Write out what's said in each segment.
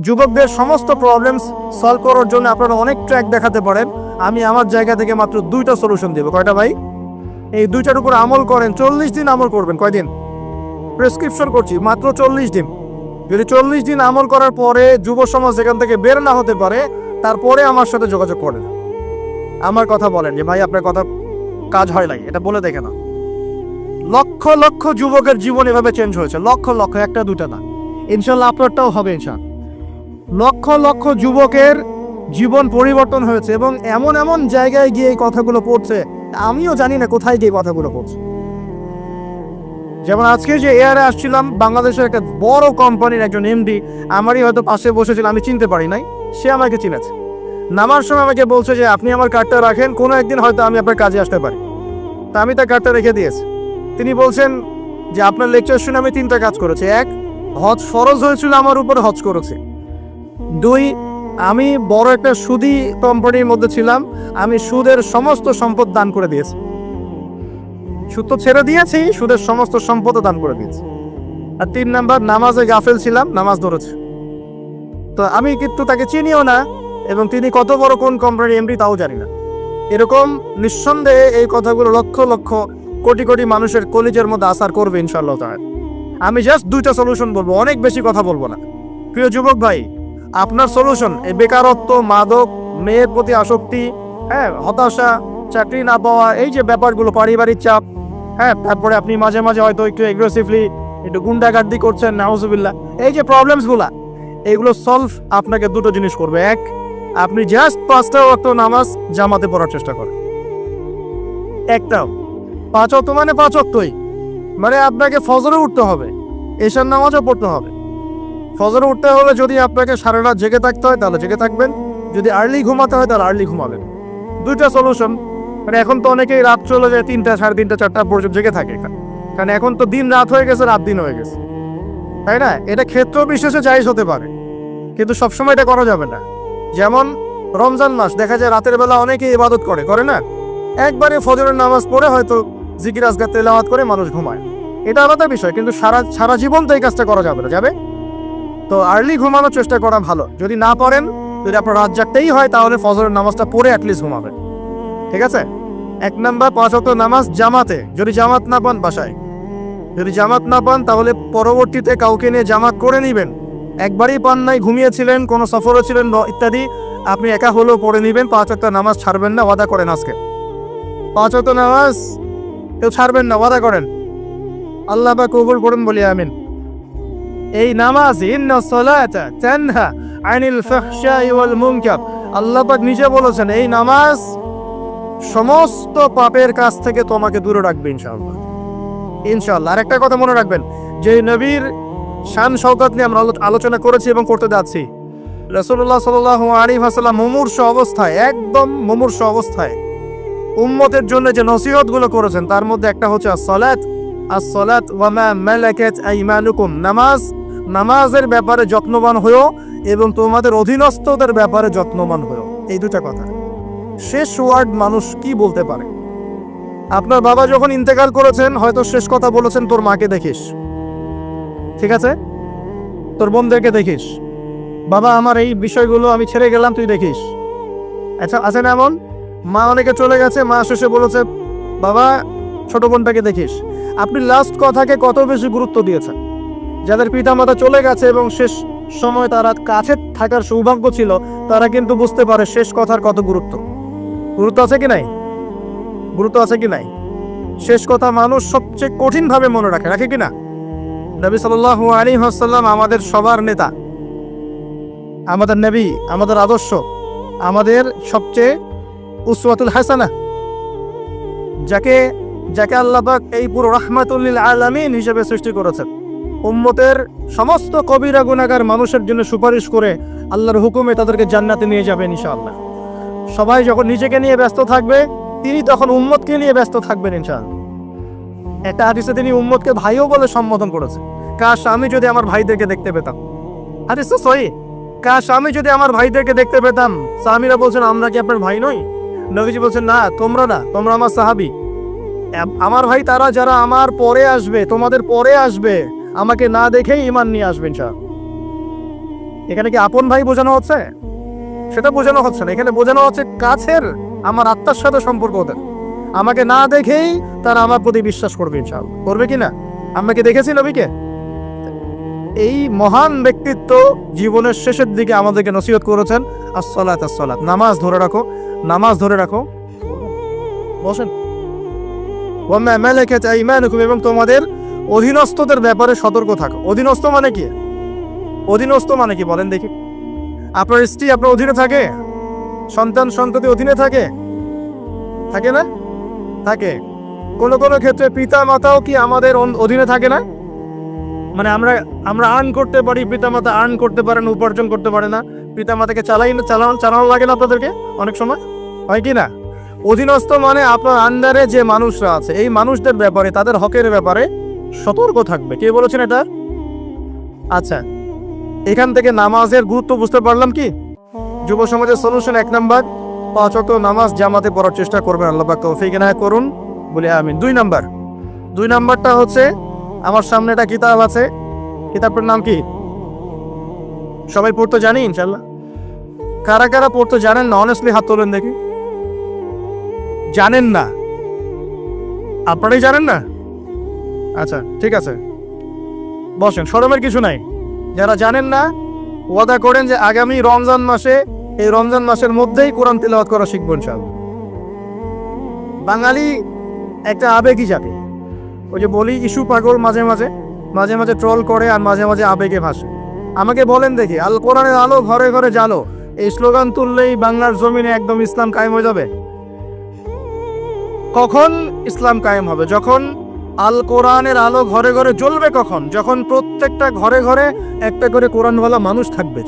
যুবকদের সমস্ত problems solve করার জন্য আপনারা অনেক ট্র্যাক দেখাতে পারেন, আমি আমার জায়গা থেকে মাত্র 2টা সলিউশন দেবো। কয়টা ভাই? এই 2টার উপর আমল করেন, 40 দিন আমল করবেন। কয়দিন? প্রেসক্রিপশন করছি, মাত্র 40 দিন। যদি 40 দিন আমল করার পরে যুব সমাজ এখান থেকে বের না হতে পারে, তারপরে আমার সাথে যোগাযোগ করেন, আমার কথা বলেন যে ভাই আপনার কথা কাজ হয় নাই, এটা বলে দেখে না। লক্ষ লক্ষ যুবকের জীবন এভাবে চেঞ্জ হয়েছে, লক্ষ লক্ষ, একটা দুটা না। ইনশাল্লাহ আপনারটাও হবে ইনশাল্লাহ। লক্ষ লক্ষ যুবকের জীবন পরিবর্তন হয়েছে এবং এমন এমন জায়গায় গিয়ে এই কথাগুলো পড়ছে, আমিও জানি না কোথায় গিয়ে কথাগুলো পড়ছে। যেমন আজকে যে এয়ারে আসছিলাম, বাংলাদেশের একটা বড় কোম্পানির একজন এমডি আমারই হয়তো পাশে বসেছিল, আমি চিনতে পারি নাই, সে আমাকে চিনেছে। নামার সময় আমাকে বলছে যে আপনি আমার কার্ডটা রাখেন, কোনো একদিন হয়তো আমি আপনার কাজে আসতে পারি। তা আমি তার কার্ডটা রেখে দিয়েছি। তিনি বলছেন যে আপনার লেকচার শুনে আমি 3টা কাজ করেছি। 1, হজ ফরজ হয়েছিল আমার উপর, হজ করেছি। 2, আমি বড় একটা সুদী কোম্পানির মধ্যে ছিলাম, আমি সুদের সমস্ত সম্পদ দান করে দিয়েছি। সুদ তো ছেড়ে দিয়েছি, সুদের সমস্ত সম্পদও দান করে দিয়েছি। আর 3 নাম্বার, নামাজে গাফেল ছিলাম, নামাজ ধরেছি। তো আমি কিন্তু তাকে চিনিও না এবং তিনি কত বড় কোন কোম্পানির এমডি তাও জানি না। এরকম নিঃসন্দেহে এই কথাগুলো লক্ষ লক্ষ কোটি কোটি মানুষের কলিজের মধ্যে আসার করবে ইনশাআল্লাহ তাআলা। আমি জাস্ট 2টা সলিউশন বলবো, অনেক বেশি কথা বলবো না। প্রিয় যুবক ভাই, আপনার সলিউশন এই বেকারত্ব, মাদক, মেয়ের প্রতি আসক্তি, হতাশা, চাকরি না পাওয়া, এই যে ব্যাপারগুলো, পারিবারিক চাপ, তারপরে আপনি মাঝে মাঝে হয়তো একটু এগ্রেসিভলি একটু গুন্ডাগার্দি করছেন, নাউজুবিল্লাহ, এই যে প্রবলেমসগুলা, এইগুলো সলভ আপনাকে 2টো জিনিস করবে। 1, আপনি জাস্ট 5টা ওয়াক্ত নামাজ জামাতে পড়ার চেষ্টা করেন। একটাও 5 ওয়াক্ত মানে 5 ওয়াক্তই, মানে আপনাকে ফজরে উঠতে হবে, এশার নামাজও পড়তে হবে। ফজরে উঠতে হলে যদি আপনাকে সারা রাত জেগে থাকতে হয় তাহলে জেগে থাকবেন, যদি আর্লি ঘুমাতে হয় তাহলে আর্লি ঘুমাবেন। 2টা সলিউশন। মানে এখন তো অনেকেই রাত চলে যায় 3টা, 3:30, 4টা পর্যন্ত জেগে থাকে, কারণ এখন তো দিন রাত হয়ে গেছে, রাত দিন হয়ে গেছে, তাই না? এটা ক্ষেত্র বিশেষে জায়েজ হতে পারে, কিন্তু সবসময় এটা করা যাবে না। যেমন রমজান মাস, দেখা যায় রাতের বেলা অনেকে ইবাদত করে না, একবারে ফজরের নামাজ পড়ে হয়তো জিকির আজকার তেলাওয়াত করে মানুষ ঘুমায়, এটা আলাদা বিষয়, কিন্তু সারা জীবন তো এই কাজটা করা যাবে না, যাবে? তো আর্লি ঘুমানোর চেষ্টা করা ভালো। যদি না পারেন, যদি আপনার রাত জাগতেই হয়, তাহলে ফজরের নামাজটা পড়ে অ্যাটলিস্ট ঘুমাবেন, ঠিক আছে? 1 নাম্বার, 5 ওয়াক্ত নামাজ জামাতে। যদি জামাত না পান বাসায়, যদি জামাত না পান তাহলে পরবর্তীতে কাউকে নিয়ে জামাত করে নেবেন। একবারই পান নাই, ঘুমিয়েছিলেন, কোনো সফরে ছিলেন ইত্যাদি, আপনি একা হলেও পড়ে নেবেন। 5 ওয়াক্ত নামাজ ছাড়বেন না, ওয়াদা করেন আজকে 5 ওয়াক্ত নামাজ কেউ ছাড়বেন না, ওয়াদা করেন। আল্লাহ পাক কবুল করুন, বলি আমিন। এই নামাজ, ইন্না সালাতা তানহা আনিল ফাহশাই ওয়াল মুনকার, আল্লাহ পাক নিজে বলেছেন এই নামাজ সমস্ত পাপের কাছ থেকে তোমাকে দূরে রাখবে ইনশাআল্লাহ, ইনশাআল্লাহ। আর একটা কথা মনে রাখবেন, যে নবীর শান শওকত নিয়ে আমরা আলোচনা করেছি এবং করতে যাচ্ছি, রাসূলুল্লাহ সাল্লাল্লাহু আলাইহি ওয়াসাল্লাম মুমূর্ষু অবস্থায়, একদম মুমূর্ষু অবস্থায় উম্মতের জন্য যে নসিহতগুলো করেছেন, তার মধ্যে একটা হচ্ছে as-salat ওয়া মা মালাকাত আইমানুকুম, নামাজের ব্যাপারে যত্নবান হও এবং তোমাদের অধীনস্থদের ব্যাপারে যত্নবান হও। এই 2টা কথা। শেষ ওয়ার্ড মানুষ কি বলতে পারে? আপনার বাবা যখন ইন্তেকাল করেছেন, হয়তো শেষ কথা বলেছেন তোর মাকে দেখিস, ঠিক আছে, তোর বোনদেরকে দেখিস, বাবা আমার এই বিষয়গুলো আমি ছেড়ে গেলাম, তুই দেখিস। আচ্ছা, আছে না এমন? মা অনেকে চলে গেছে, মা শেষে বলেছে বাবা ছোট বোনটাকে দেখিস। আপনি লাস্ট কথাকে কত বেশি গুরুত্ব দিয়েছেন? যাদের পিতামাতা চলে গেছে এবং শেষ সময় তারা কাছে থাকার সৌভাগ্য ছিল, তারা কিন্তু বুঝতে পারে শেষ কথার কত গুরুত্ব আছে কি নাই, গুরুত্ব আছে কি নাই। শেষ কথা মানুষ সবচেয়ে কঠিন ভাবে মনে রাখে কি না? নবী সাল্লাল্লাহু আলাইহি ওয়াসাল্লাম আমাদের সবার নেতা, আমাদের নবী, আমাদের আদর্শ, আমাদের সবচেয়ে উসওয়াতুল হাসানা, যাকে আল্লাহ পাক এই পুরো রাহমাতুল লিল আলামিন হিসেবে সৃষ্টি করেছেন। উম্মতের সমস্ত কবিরা গুনাহগার মানুষের জন্য সুপারিশ করে আল্লাহর হুকুমে তাদেরকে জান্নাতে নিয়ে যাবেন ইনশাআল্লাহ। সবাই যখন নিজেকে নিয়ে ব্যস্ত থাকবে, তিনি তখন উম্মতকে নিয়ে ব্যস্ত থাকবেন ইনশাআল্লাহ। একটা হাদিসে তিনি উম্মতকে ভাইও বলে সম্বোধন করেছেন। কাশ আমি যদি আমার ভাইদেরকে দেখতে পেতাম, হাদিস তো সহিহ, কাশ আমি যদি আমার ভাইদেরকে দেখতে পেতাম। সাহাবীরা বলছেন আমরা কি আপনার ভাই নই? নবীজি বলছেন না, তোমরা না, তোমরা আমার সাহাবী। আমার ভাই তারা যারা আমার পরে আসবে, তোমাদের পরে আসবে, আমাকে না দেখেই ঈমান নিয়ে আসবে ইনশাআল্লাহ। এখানে কি আপন ভাই বোঝানো হচ্ছে? সেটা বোঝানো হচ্ছে না, এখানে বোঝানো হচ্ছে কাছের, আমার আত্মার সাথে সম্পর্ক ওদের। আমাকে না দেখেই তারা আমার প্রতি বিশ্বাস করবে ইনশাআল্লাহ। করবে কি না? আমরা কি দেখেছি নবীকে? এই মহান ব্যক্তিত্ব জীবনের শেষের দিকে আমাদেরকে নসিহত করেছেন, আসসালাত আসসালাত, নামাজ ধরে রাখো, নামাজ ধরে রাখো। বসেন। ওয়াম্মা মালাকাত আইমানুকুম, এবং তোমাদের অধীনস্থদের ব্যাপারে সতর্ক থাকো। অধীনস্থ মানে কি? অধীনস্থ মানে কি বলেন দেখি? আপনার স্ত্রী আপনার অধীনে থাকে? সন্তান সন্ততি অধীনে থাকে? থাকে না? থাকে। কোনো কোনো ক্ষেত্রে পিতা মাতাও কি আমাদের অধীনে থাকে না? মানে আমরা আর্ন করতে পারি, পিতা মাতা আর্ন করতে পারে না, উপার্জন করতে পারে না, পিতা মাতাকে চালানো লাগে না আপনাদেরকে অনেক সময়, হয় কি না? অধীনস্থ মানে আপনার আন্ডারে যে মানুষরা আছে, এই মানুষদের ব্যাপারে, তাদের হকের ব্যাপারে সতর্ক থাকবে। কে বলেছেন এটা? আচ্ছা, এখান থেকে নামাজের গুরুত্ব বুঝতে পারলাম কি? যুব সমাজের সলিউশন 1 নাম্বার, 5 ওয়াক্ত নামাজ জামাতে পড়ার চেষ্টা করবেন, আল্লাহ পাক তৌফিক এনায়েত করুন বলে আমিন। 2 নাম্বারটা হচ্ছে, আমার সামনে একটা কিতাব আছে, কিতাবটার নাম কি? সবাই পড়তে জানি ইনশাল্লাহ? কারা কারা পড়তে জানেন না অনেস্টলি হাত তোলেন দেখি। জানেন না? আপনারাই জানেন না? আচ্ছা ঠিক আছে, বসেন, শরমের কিছু নাই। যারা জানেন না ওয়াদা করেন যে আগামী রমজান মাসে, এই রমজান মাসের মধ্যেই কোরআন তিলাওয়াত করা শিখবো ইনশাআল্লাহ। বাঙালি একটা আবেগী জাতি, ওই যে বলি ইস্যু পাগল, মাঝে মাঝে ট্রল করে আর মাঝে মাঝে আবেগে ভাসে। আমাকে বলেন দেখি, আল কোরআনের আলো ঘরে ঘরে জালো, এই স্লোগান তুললেই বাংলার জমিনে একদম ইসলাম কায়েম হয়ে যাবে? কখন ইসলাম কায়েম হবে? যখন আল কোরআনের আলো ঘরে ঘরে জ্বলবে। কখন? যখন প্রত্যেকটা ঘরে ঘরে একটা করে কোরআনওয়ালা মানুষ থাকবে।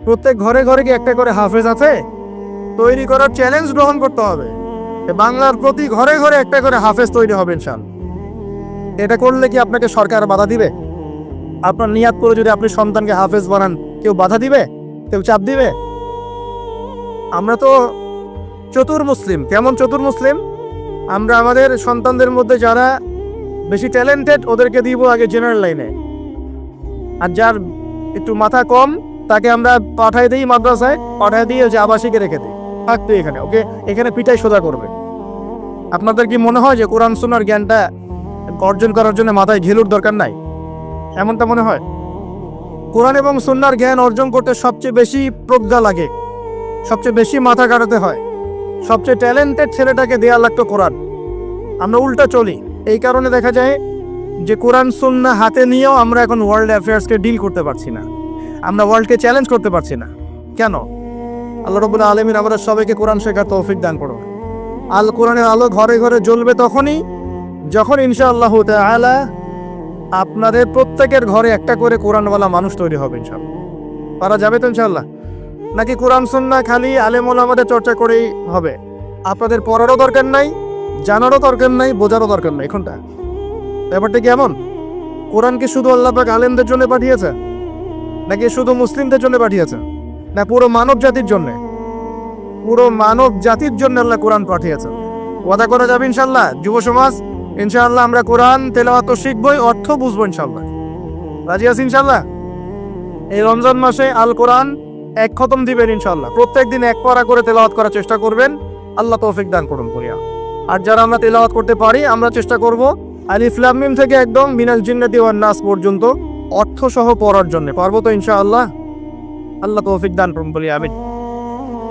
প্রত্যেক ঘরে ঘরে কি একটা করে হাফেজ আছে? তৈরি করার চ্যালেঞ্জ গ্রহণ করতে হবে। বাংলার প্রতি ঘরে ঘরে একটা করে হাফেজ তৈরি হবে ইনশাআল্লাহ। এটা করলে কি আপনাকে সরকার বাধা দিবে? আপনার নিয়াত করে যদি আপনি সন্তানকে হাফেজ বানান, কেউ বাধা দিবে? কেউ চাপ দিবে? আমরা তো চতুর মুসলিম। কেমন চতুর মুসলিম? আমরা আমাদের সন্তানদের মধ্যে যারা বেশি ট্যালেন্টেড ওদেরকে দিব আগে জেনারেল লাইনে, আর যার একটু মাথা কম তাকে আমরা পাঠাই দিই মাদ্রাসায়, পাঠাই দিয়ে যে আবাসিকে রেখে দিই, থাকতো এখানে, ওকে এখানে পিটাই সোজা করবে। আপনাদের কি মনে হয় যে কোরআন সুন্নাহর জ্ঞানটা অর্জন করার জন্য মাথায় ঘিলুর দরকার নাই? এমনটা মনে হয়? কোরআন এবং সুন্নাহর জ্ঞান অর্জন করতে সবচেয়ে বেশি প্রজ্ঞা লাগে, সবচেয়ে বেশি মাথা কাটাতে হয়, সবচেয়ে ট্যালেন্টেড ছেলেটাকে দেয়া লাগতো কোরআন। আমরা উল্টা চলি। এই কারণে দেখা যায় যে কোরআন সুন্নাহ হাতে নিয়েও আমরা এখন ওয়ার্ল্ড অ্যাফেয়ার্সকে ডিল করতে পারছি না, আমরা ওয়ার্ল্ডকে চ্যালেঞ্জ করতে পারছি না। কেন? আল্লাহ রাব্বুল আলামিন আমাদের সবাইকে কোরআন শেখার তৌফিক দান করুন। আল কোরআনের আলো ঘরে ঘরে জ্বলবে তখনই যখন ইনশাআল্লাহ তাআলা আপনাদের প্রত্যেকের ঘরে একটা করে কোরআনওয়ালা মানুষ তৈরি হবে ইনশাআল্লাহ। পারা যাবে তো ইনশাআল্লাহ? নাকি কোরআন সুন্নাহ খালি আলেম ওলামাদের চর্চা করেই হবে? আপনাদের পড়ারও দরকার নাই, জানারও দরকার নাই, বোঝারও দরকার নাই। এখনটা ব্যাপারটা কেমন? কোরআন কি শুধু আল্লাহ পাক আলেমদের জন্য পাঠিয়েছে, নাকি শুধু মুসলিমদের জন্য পাঠিয়েছে, না পুরো মানব জাতির জন্য? পুরো মানব জাতির জন্য আল্লাহ কোরআন পাঠিয়েছে। ওয়াদা করা যাবে ইনশাআল্লাহ? যুব সমাজ ইনশাআল্লাহ আমরা কোরআন তেলাওয়াত তো শিখবই, অর্থ বুঝবো ইনশাআল্লাহ। রাজি আছি ইনশাআল্লাহ? এই রমজান মাসে আল কোরআন 1 খতম দিবেন ইনশাআল্লাহ। প্রত্যেকদিন 1 পারা করে তেলাওয়াত করার চেষ্টা করবেন, আল্লাহ তৌফিক দান করুন বলিয়া। আর যারা আমরা তেলাওয়াত করতে পারি, আমরা চেষ্টা করব আলিফ লাম মিম থেকে একদম মিনাল জিন্নাতি ওয়ান নাস পর্যন্ত অর্থ সহ পড়ার জন্য। পারবো তো ইনশাআল্লাহ? আল্লাহ তৌফিক দান করুন বলি আমিন।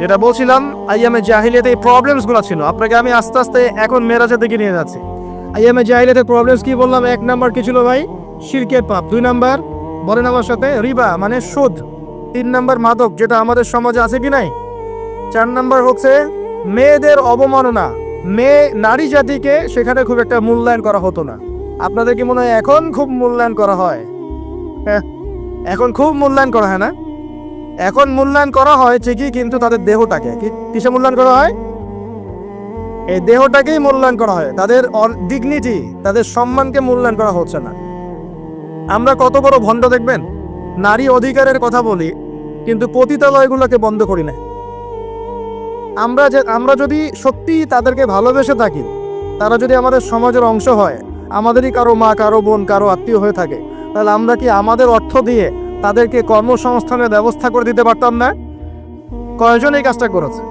যেটা বলছিলাম, আইয়ামে জাহিলিয়াতে এই প্রবলেমসগুলো ছিল, আপনাকে আমি আস্তে আস্তে এখন মেরাজের দিকে নিয়ে যাচ্ছি। আইয়ামে জাহিলিয়াতের প্রবলেমস কি বললাম? 1 নাম্বার কি ছিল ভাই? শিরকের পাপ। 2 নাম্বার বলেন আমার সাথে, রিবা মানে সুদ। 3 নাম্বার মাদক, যেটা আমাদের সমাজে আছে কি নাই? 4 নাম্বার হচ্ছে মেয়েদের অবমাননা। নারী জাতিকে সেখানে খুব একটা মূল্যায়ন করা হতো না। আপনাদের কি মনে হয় এখন খুব মূল্যায়ন করা হয়? হ্যাঁ, এখন খুব মূল্যায়ন করা হয় না? এখন মূল্যায়ন করা হয় ঠিকই, কিন্তু তাদের দেহটাকে কিসে মূল্যায়ন করা হয়? এই দেহটাকেই মূল্যায়ন করা হয়, তাদের ডিগনিটি, তাদের সম্মানকে মূল্যায়ন করা হচ্ছে না। আমরা কত বড় ভণ্ড দেখবেন, নারী অধিকারের কথা বলি কিন্তু পতিতালয়গুলোকে বন্ধ করি না। আমরা যদি সত্যি তাদেরকে ভালোবেসে থাকি, তারা যদি আমাদের সমাজের অংশ হয়, আমাদেরই কারো মা, কারো বোন, কারো আত্মীয় হয়ে থাকে, তাহলে আমরা কি আমাদের অর্থ দিয়ে তাদেরকে কর্মসংস্থানের ব্যবস্থা করে দিতে পারতাম না? কয়জন এই কাজটা করেছে?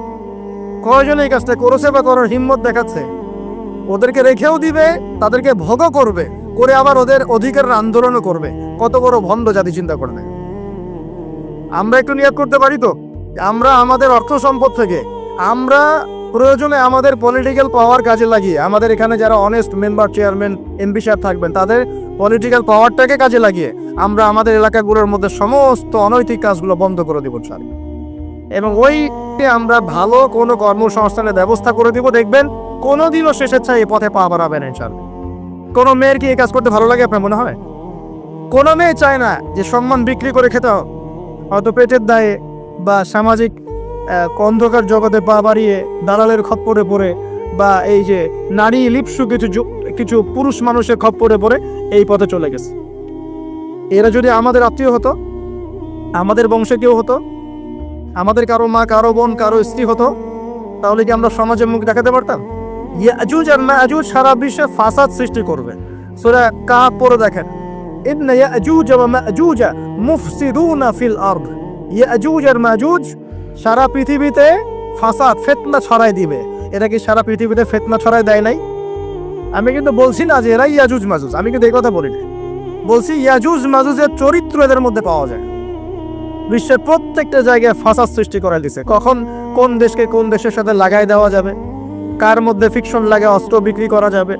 কয়জন এই কাজটা করেছে বা করার হিম্মত দেখাচ্ছে? ওদেরকে রেখেও দিবে, তাদেরকে ভোগও করবে, করে আবার ওদের অধিকারের আন্দোলনও করবে। কত বড় ভণ্ড জাতি চিন্তা করবে। আমরা একটু নিয়োগ করতে পারি তো, আমরা আমাদের অর্থ সম্পদ থেকে আমরা প্রয়োজনে আমাদের পলিটিক্যাল পাওয়ার কাজে লাগিয়ে, আমাদের এখানে যারা অনেস্ট মেম্বার, চেয়ারম্যান, এমপি সাহেব থাকবেন, তাদের পলিটিক্যাল পাওয়ারটাকে কাজে লাগিয়ে আমরা আমাদের এলাকাগুলোর মধ্যে সমস্ত অনৈতিক কাজগুলো বন্ধ করে দিব স্যার। এবং ওই আমরা ভালো কোনো কর্মসংস্থানের ব্যবস্থা করে দিব। দেখবেন কোনোদিনও শেষের চাই এই পথে পা বাড়াবেন ইনশাআল্লাহ। কোনো মেয়ের কি এই কাজ করতে ভালো লাগে আপনার মনে হয়? কোনো মেয়ে চায় না যে সম্মান বিক্রি করে খেতে হবে, হয়তো পেটের দায়ে বা সামাজিক অন্ধকার জগতে পা বাড়িয়ে দালালের খপ্পরে পড়ে, বা এই যে নারী লিপ্সু কিছু পুরুষ মানুষের খপ্পরে পড়ে এই পথে চলে গেছে। এরা যদি আমাদের আত্মীয় হতো, আমাদের বংশে কেউ হতো, আমাদের কারো মা, কারো বোন, কারো স্ত্রী হতো, তাহলে কি আমরা সমাজে মুখ দেখাতে পারতাম? ইয়াজুজ আর মাজুজ সারা বিশ্বে ফাসাদ সৃষ্টি করবে। সূরা কাহফ পড়ে দেখেন, ইন্না ইয়াজুজ ওয়া মাজুজ মুফসিদুনা ফিল আরদ। ইয়াজুজ আর মাজুজ সারা পৃথিবীতে ফাসাদ, ফিতনা ছড়ায় দিবে। এরা কি সারা পৃথিবীতে ফিতনা ছড়ায় দেয় নাই? আমি কিন্তু বলছি না যে এরা ইয়াজুজ মাজুজ, আমি কিন্তু এই কথা বলি না। বলছি ইয়াজুজ মাজুজের চরিত্র এদের মধ্যে পাওয়া যায়। বিশ্বের প্রত্যেকটা জায়গায় ফাসাদ সৃষ্টি করে দিছে। কখন কোন দেশকে কোন দেশের সাথে লাগাই দেওয়া যাবে, কার মধ্যে ফিকশন লাগে অস্ত্র বিক্রি করা যাবে,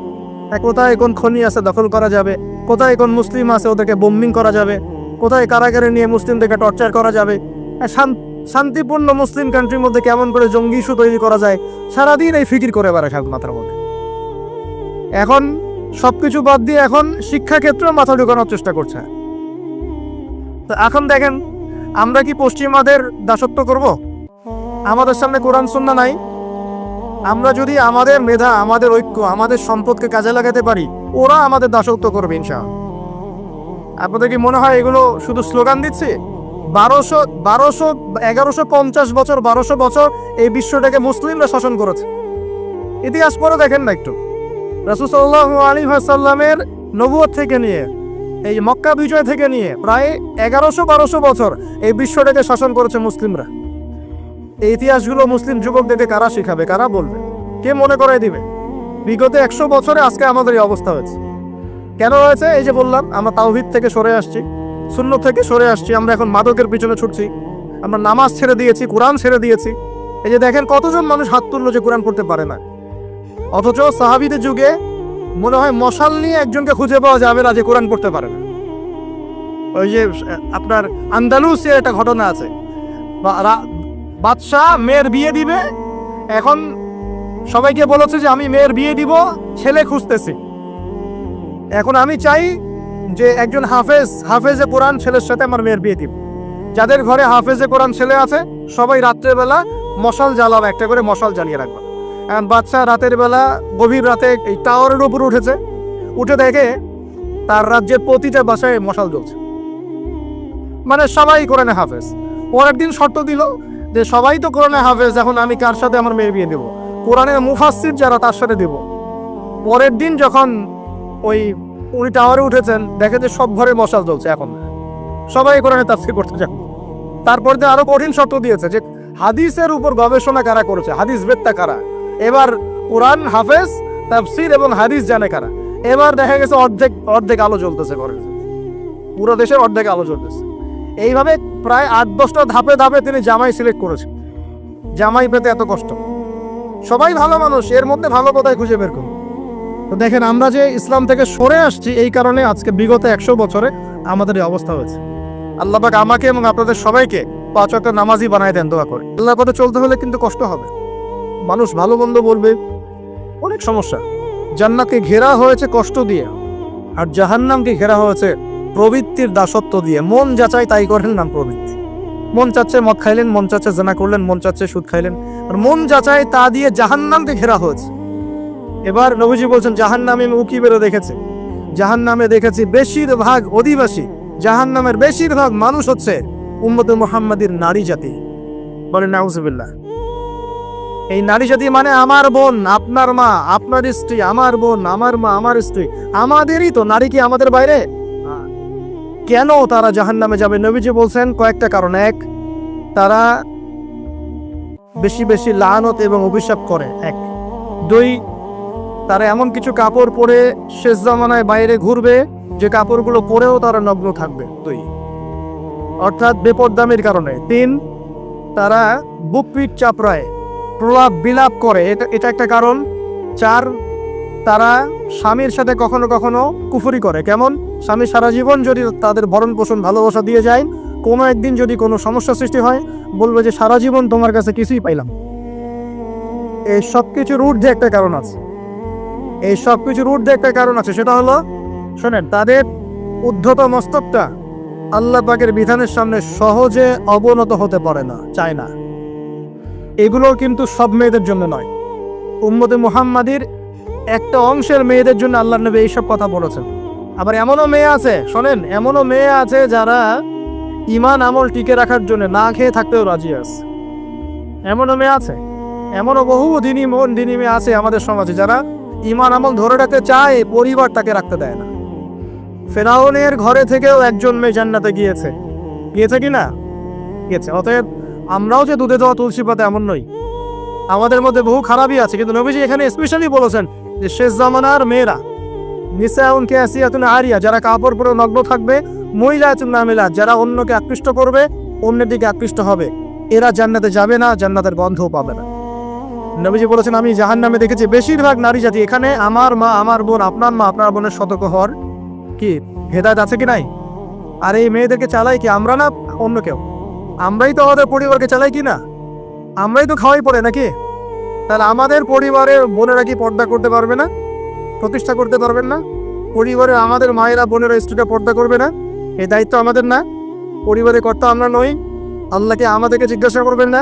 কোথায় কোন খনি আছে দখল করা যাবে, কোথায় কোন মুসলিম আছে ওদেরকে বোম্বিং করা যাবে, কোথায় কারাগারে নিয়ে মুসলিমদেরকে টর্চার করা যাবে, শান্তিপূর্ণ মুসলিম কান্ট্রির মধ্যে কেমন করে জঙ্গি ইস্যু তৈরি করা যায়, সারাদিন এই ফিকির করে বেড়ায় মাথার মধ্যে। এখন সবকিছু বাদ দিয়ে এখন শিক্ষাক্ষেত্রেও মাথা ঢুকানোর চেষ্টা করছে। তো এখন দেখেন, আমরা কি পশ্চিমাদের দাসত্ব করব? আমাদের সামনে কোরআন সুন্নাহ নাই। আমরা যদি আমাদের মেধা, আমাদের ঐক্য, আমাদের সম্পদকে কাজে লাগাতে পারি, ওরা আমাদের দাসত্ব করবে ইনশাআল্লাহ। আপনাদের কি মনে হয় এগুলো শুধু স্লোগান দিচ্ছে? 1150 বছর, 1200 বছর এই বিশ্বটাকে মুসলিমরা শাসন করেছে। ইতিহাস পড়ে দেখেন না একটু। রাসূল সাল্লাল্লাহু আলাইহি ওয়াসাল্লামের নবুয়ত থেকে নিয়ে, এই মক্কা বিজয় থেকে নিয়ে প্রায় 1100-1200 বছর এই বিশ্বটাকে শাসন করেছে মুসলিমরা। এই ইতিহাসগুলো মুসলিম যুবকদেরকে কারা শিখাবে, কারা বলবে, কে মনে করাই দিবে? বিগত 100 বছরে আজকে আমাদের এই অবস্থা হয়েছে। কেন হয়েছে? এই যে বললাম, আমরা তাওহীদ থেকে সরে আসছি, সুন্নাত থেকে সরে আসছি, আমরা এখন মাদকের পিছনে ছুটছি, আমরা নামাজ ছেড়ে দিয়েছি, কোরআন ছেড়ে দিয়েছি। এই যে দেখেন কতজন মানুষ হাত তুললো যে কোরআন পড়তে পারে না, অথচ সাহাবীদের যুগে মনে হয় মশাল নিয়ে একজনকে খুঁজে পাওয়া যাবে না যে কোরআন পড়তে পারে না। ওই যে আপনার আন্দালুসের একটা ঘটনা আছে, বাদশাহ মেয়ের বিয়ে দিবে, এখন সবাইকে বলেছে যে আমি মেয়ের বিয়ে দিব, ছেলে খুঁজতেছি। এখন আমি চাই যে একজন হাফেজে কোরআন ছেলের সাথে আমার মেয়ের বিয়ে দিব। যাদের ঘরে হাফেজে কোরআন ছেলে আছে সবাই রাত্রেবেলা মশাল জ্বালাবে, একটা করে মশাল জ্বালিয়ে রাখবে। এখন বাচ্চা রাতের বেলা গভীর রাতে এই টাওয়ারের উপর উঠেছে, উঠে দেখে তার রাজ্যের প্রতিটা বাসায় মশাল জ্বলছে। মানে সবাই কোরআনে হাফেজ। পরের দিন শর্ত দিল যে সবাই তো কোরআনে হাফেজ, এখন আমি কার সাথে আমার মেয়ের বিয়ে দেবো? কোরআনের মুফাসসির যারা তার সাথে দেব। পরের দিন যখন উনি টাওয়ারে উঠেছেন, দেখে যে সব ঘরে মশাল জ্বলছে, এখন সবাই কোরআনে তাফসীর করতে যাবে। তারপর যে আরো কঠিন শর্ত দিয়েছে যে হাদিসের উপর গবেষণা কারা করেছে, হাদিস বেত্তা কারা, এবার কোরআন হাফেজ, তাফসীর এবং হাদিস জানে কারা। এবার দেখা গেছে অর্ধেক আলো জ্বলতেছে ঘরে, পুরো দেশের অর্ধেক আলো জ্বলতেছে। এইভাবে প্রায় 8-10টা ধাপে ধাপে তিনি জামাই সিলেক্ট করেছেন। জামাই পেতে এত কষ্ট, সবাই ভালো মানুষ, এর মধ্যে ভালো কোথায় খুঁজে বের করুন। তো দেখেন, আমরা যে ইসলাম থেকে সরে আসছি, এই কারণে আজকে বিগত 100 বছরে আমাদের এই অবস্থা হয়েছে। আল্লাহ পাক আমাকে এবং আপনাদের সবাইকে 5 ওয়াক্ত নামাজি বানায় দেন, দোয়া করে। আল্লাহর পথে চলতে হলে কিন্তু কষ্ট হবে, মানুষ ভালো মন্দ বলবে, অনেক সমস্যা। জান্নাতকে ঘেরা হয়েছে কষ্ট দিয়ে, আর জাহান্নামকে ঘেরা হয়েছে প্রবৃত্তির দাসত্ব দিয়ে। মন যাচাই তাই করেন নাম প্রবৃত্তি। মন চাচ্ছে মদ খাইলেন, মন চাচ্ছে জেনা করলেন, মন চাচ্ছে সুদ খাইলেন, আর মন যাচাই তা দিয়ে জাহান্নামকে ঘেরা হয়েছে। এবার নবীজি বলছেন, জাহান্নামে আমি উকি বেরো দেখেছি, জাহান্নামে দেখেছি বেশিরভাগ অধিবাসী, জাহান্নামের বেশিরভাগ মানুষ হচ্ছে উম্মতে মুহাম্মাদির নারী জাতি। বলেন নাউজুবিল্লাহ। এই নারী জাতি মানে আমার বোন, আপনার মা, আপনার স্ত্রী, আমার বোন, আমার মা, আমার স্ত্রী, আমাদেরই তো। নারী কি আমাদের বাইরে? কেন তারা জাহান্নামে যাবে? নবীজি বলছেন কয়েকটা কারণ। এক, তারা বেশি বেশি লানত এবং অভিশাপ করে। এক। দুই, তারা এমন কিছু কাপড় পরে শেষ জামানায় বাইরে ঘুরবে যে কাপড়গুলো পরেও তারা নগ্ন থাকবে। দুই, অর্থাৎ বেপরদামির কারণে। তিন, তারা বুক পিঠ চাপড়ায় প্রলাপ বিলাপ করে, এটা একটা কারণ। চার, তারা স্বামীর সাথে কখনো কখনো কুফরি করে। কেমন? স্বামী সারা জীবন যদি তাদের ভরণ পোষণ ভালোবাসা দিয়ে যায়, কোনো একদিন যদি কোনো সমস্যা সৃষ্টি হয়, বলবে যে সারা জীবন তোমার কাছে কিছুই পাইলাম। এই সব কিছুর ঊর্ধ্বে একটা কারণ আছে। সেটা হলো, শোনেন, তাদের উদ্ধত মস্তকটা আল্লাহ পাকের বিধানের সামনে সহজে অবনত হতে পারে না, চায় না। এগুলো কিন্তু সব মেয়েদের জন্য নয়, উম্মতে মুহাম্মাদির একটা অংশের মেয়েদের জন্য আল্লাহর নবী এইসব কথা বলেছেন। আবার এমনও মেয়ে আছে, শোনেন, এমনও মেয়ে আছে যারা ঈমান আমল টিকে রাখার জন্য না খেয়ে থাকতেও রাজি আছে। এমনও মেয়ে আছে, এমনও বহু দিনী মেয়ে আছে আমাদের সমাজে যারা ঈমান আমল ধরে রাখতে চায়, পরিবার তাকে রাখতে দেয় না। ফেরাউনের ঘরে থেকেও একজন মেয়ে জান্নাতে গিয়েছে কি না? গিয়েছে। অতএব আমরাও যে দুধে দেওয়া তুলসী পাতা এমন নই, আমাদের মধ্যে বহু খারাপই আছে। কিন্তু নবীজি এখানে স্পেশালি বলেছেন যে শেষ জামানার মেয়েরা, নিসাউন কাসিয়াতুন আরিয়া, যারা কাপড় পরে নগ্ন থাকবে, মহিলাতুন নামিলাত, যারা অন্যকে আকৃষ্ট করবে, অন্যের দিকে আকৃষ্ট হবে, এরা জান্নাতে যাবে না, জান্নাতের গন্ধও পাবে না। নবীজি বলেছেন, আমি জাহান্নামে দেখেছি বেশিরভাগ নারী জাতি। এখানে আমার মা, আমার বোন, আপনার মা, আপনার বোনের সতর্ক হওয়ার কি হেদায়েত আছে কি নাই? আর এই মেয়েদেরকে চালাই কি আমরা, না অন্য কেউ? আমরাই তো আমাদের পরিবারকে চালাই কি না? আমরাই তো খাওয়াই পড়ে নাকি? তাহলে আমাদের পরিবারের বোনেরা কি পর্দা করতে পারবে না, প্রতিষ্ঠা করতে পারবেন না? পরিবারের আমাদের মায়েরা, বোনেরা, স্ত্রীরা পর্দা করবে না? এই দায়িত্ব আমাদের না? পরিবারের কর্তা আমরা নই? আল্লাহকে আমাদেরকে জিজ্ঞাসা করবেন না?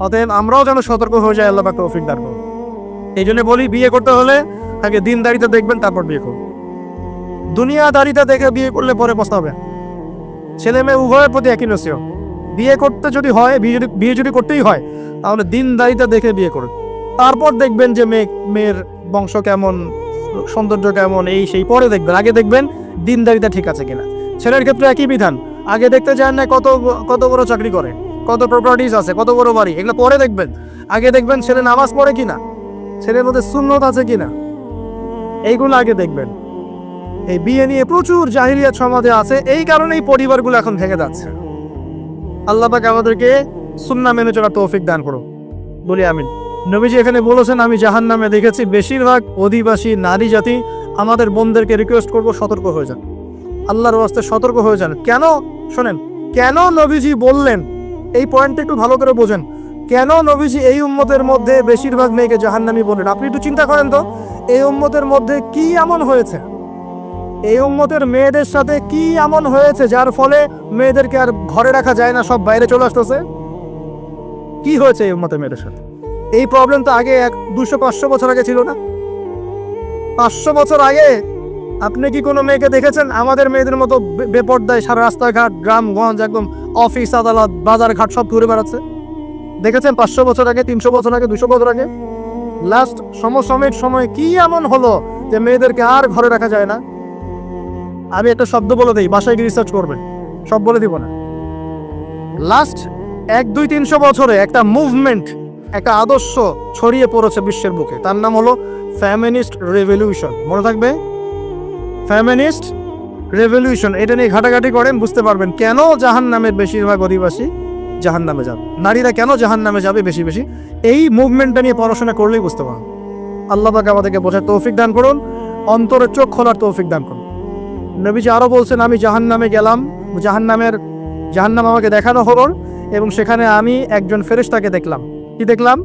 অতএব আমরাও যেন সতর্ক হয়ে যায়, আল্লাহ পাক তৌফিক দান করুন। এই জন্য বলি, বিয়ে করতে হলে আগে দিনদারিতা দেখবেন, তারপর বিয়ে করুন। দুনিয়াদারিতা দেখে বিয়ে করলে পরে পস্তাবেন। ছেলে মেয়ে উভয়ের প্রতি একই নসিহত, বিয়ে করতে যদি হয়, বিয়ে যদি করতেই হয়, তাহলে দিনদারিতা দেখে বিয়ে করুন। তারপর দেখবেন যে মেয়ের বংশ কেমন, সৌন্দর্য কেমন, এই সেই পরে দেখবেন। আগে দেখবেন দিনদারিতা ঠিক আছে কিনা। ছেলের ক্ষেত্রে একই বিধান। আগে দেখতে চান না কত বড় চাকরি করে, কত প্রপার্টিজ আছে, কত বড় বাড়ি, এগুলো পরে দেখবেন। আগে দেখবেন ছেলে নামাজ পড়ে কিনা, ছেলের মধ্যে সুন্নত আছে কিনা, এইগুলো আগে দেখবেন। এই বিয়ে নিয়ে প্রচুর জাহিলিয়াত সমাজে আছে, এই কারণেই পরিবারগুলো এখন ভেঙে যাচ্ছে। আল্লাহ পাক আমাদেরকে সুন্নাহ মেনে চলার তৌফিক দান করুন, বলি আমিন। নবীজি এখানে বলেছেন, আমি জাহান্নামে দেখেছি বেশিরভাগ অধিবাসী নারী জাতি। আমাদের বোনদেরকে রিকোয়েস্ট করব, সতর্ক হয়ে যান, আল্লাহর ওয়াস্তে সতর্ক হয়ে যান। কেন? শোনেন, কেন নবীজি বললেন, এই পয়েন্টটা একটু ভালো করে বোঝেন। কেন নবীজি এই উম্মতের মধ্যে বেশিরভাগ মেয়েকে জাহান্নামী বললেন? আপনি একটু চিন্তা করেন তো, এই উম্মতের মধ্যে কি এমন হয়েছে, এই উম্মতের মেয়েদের সাথে কি এমন হয়েছে যার ফলে মেয়েদেরকে আর ঘরে রাখা যায় না, সব বাইরে চলে আসতেছে? কি হয়েছে এই উম্মতের মেয়েদের সাথে? এই প্রবলেম তো আগে 200-500 বছর আগে ছিল না। 500 বছর আগে আপনি কি কোনো মেয়েকে দেখেছেন আমাদের মেয়েদের মতো বেপর্দায় সারা রাস্তাঘাট, গ্রামগঞ্জ, একদম অফিস আদালত, বাজার ঘাট সব ঘুরে বেড়াচ্ছে? দেখেছেন 500 বছর আগে, 300 বছর আগে, 200 বছর আগে? লাস্ট সমসাময়িক সময় কি এমন হলো যে মেয়েদেরকে আর ঘরে রাখা যায় না? আমি একটা শব্দ বলে দিই, বাসায় গিয়ে রিসার্চ করবেন, সব বলে দিব না। লাস্ট 100-200-300 বছরে একটা মুভমেন্ট, একটা আদর্শ ছড়িয়ে পড়েছে বিশ্বের বুকে, তার নাম হলো ফেমিনিস্ট রেভলিউশন। মনে থাকবে, ফেমিনিস্ট রেভলিউশন। এটা নিয়ে ঘাটাঘাটি করেন, বুঝতে পারবেন কেন জাহান্নামের বেশিরভাগ অধিবাসী জাহান্নামে যাবে, নারীরা কেন জাহান্নামে যাবে বেশি বেশি। এই মুভমেন্টটা নিয়ে পড়াশোনা করলেই বুঝতে পারবেন। আল্লাহ পাক আমাদেরকে বোঝার তৌফিক দান করুন, অন্তরের চোখ খোলার তৌফিক দান করুন। নবীজি আরো বলছেন, আমি জাহান্নামে গেলাম, জাহান্নাম আমাকে দেখানো হলো, এবং সেখানে আমি একজন ফেরেশতাকে দেখলাম। কি দেখলাম?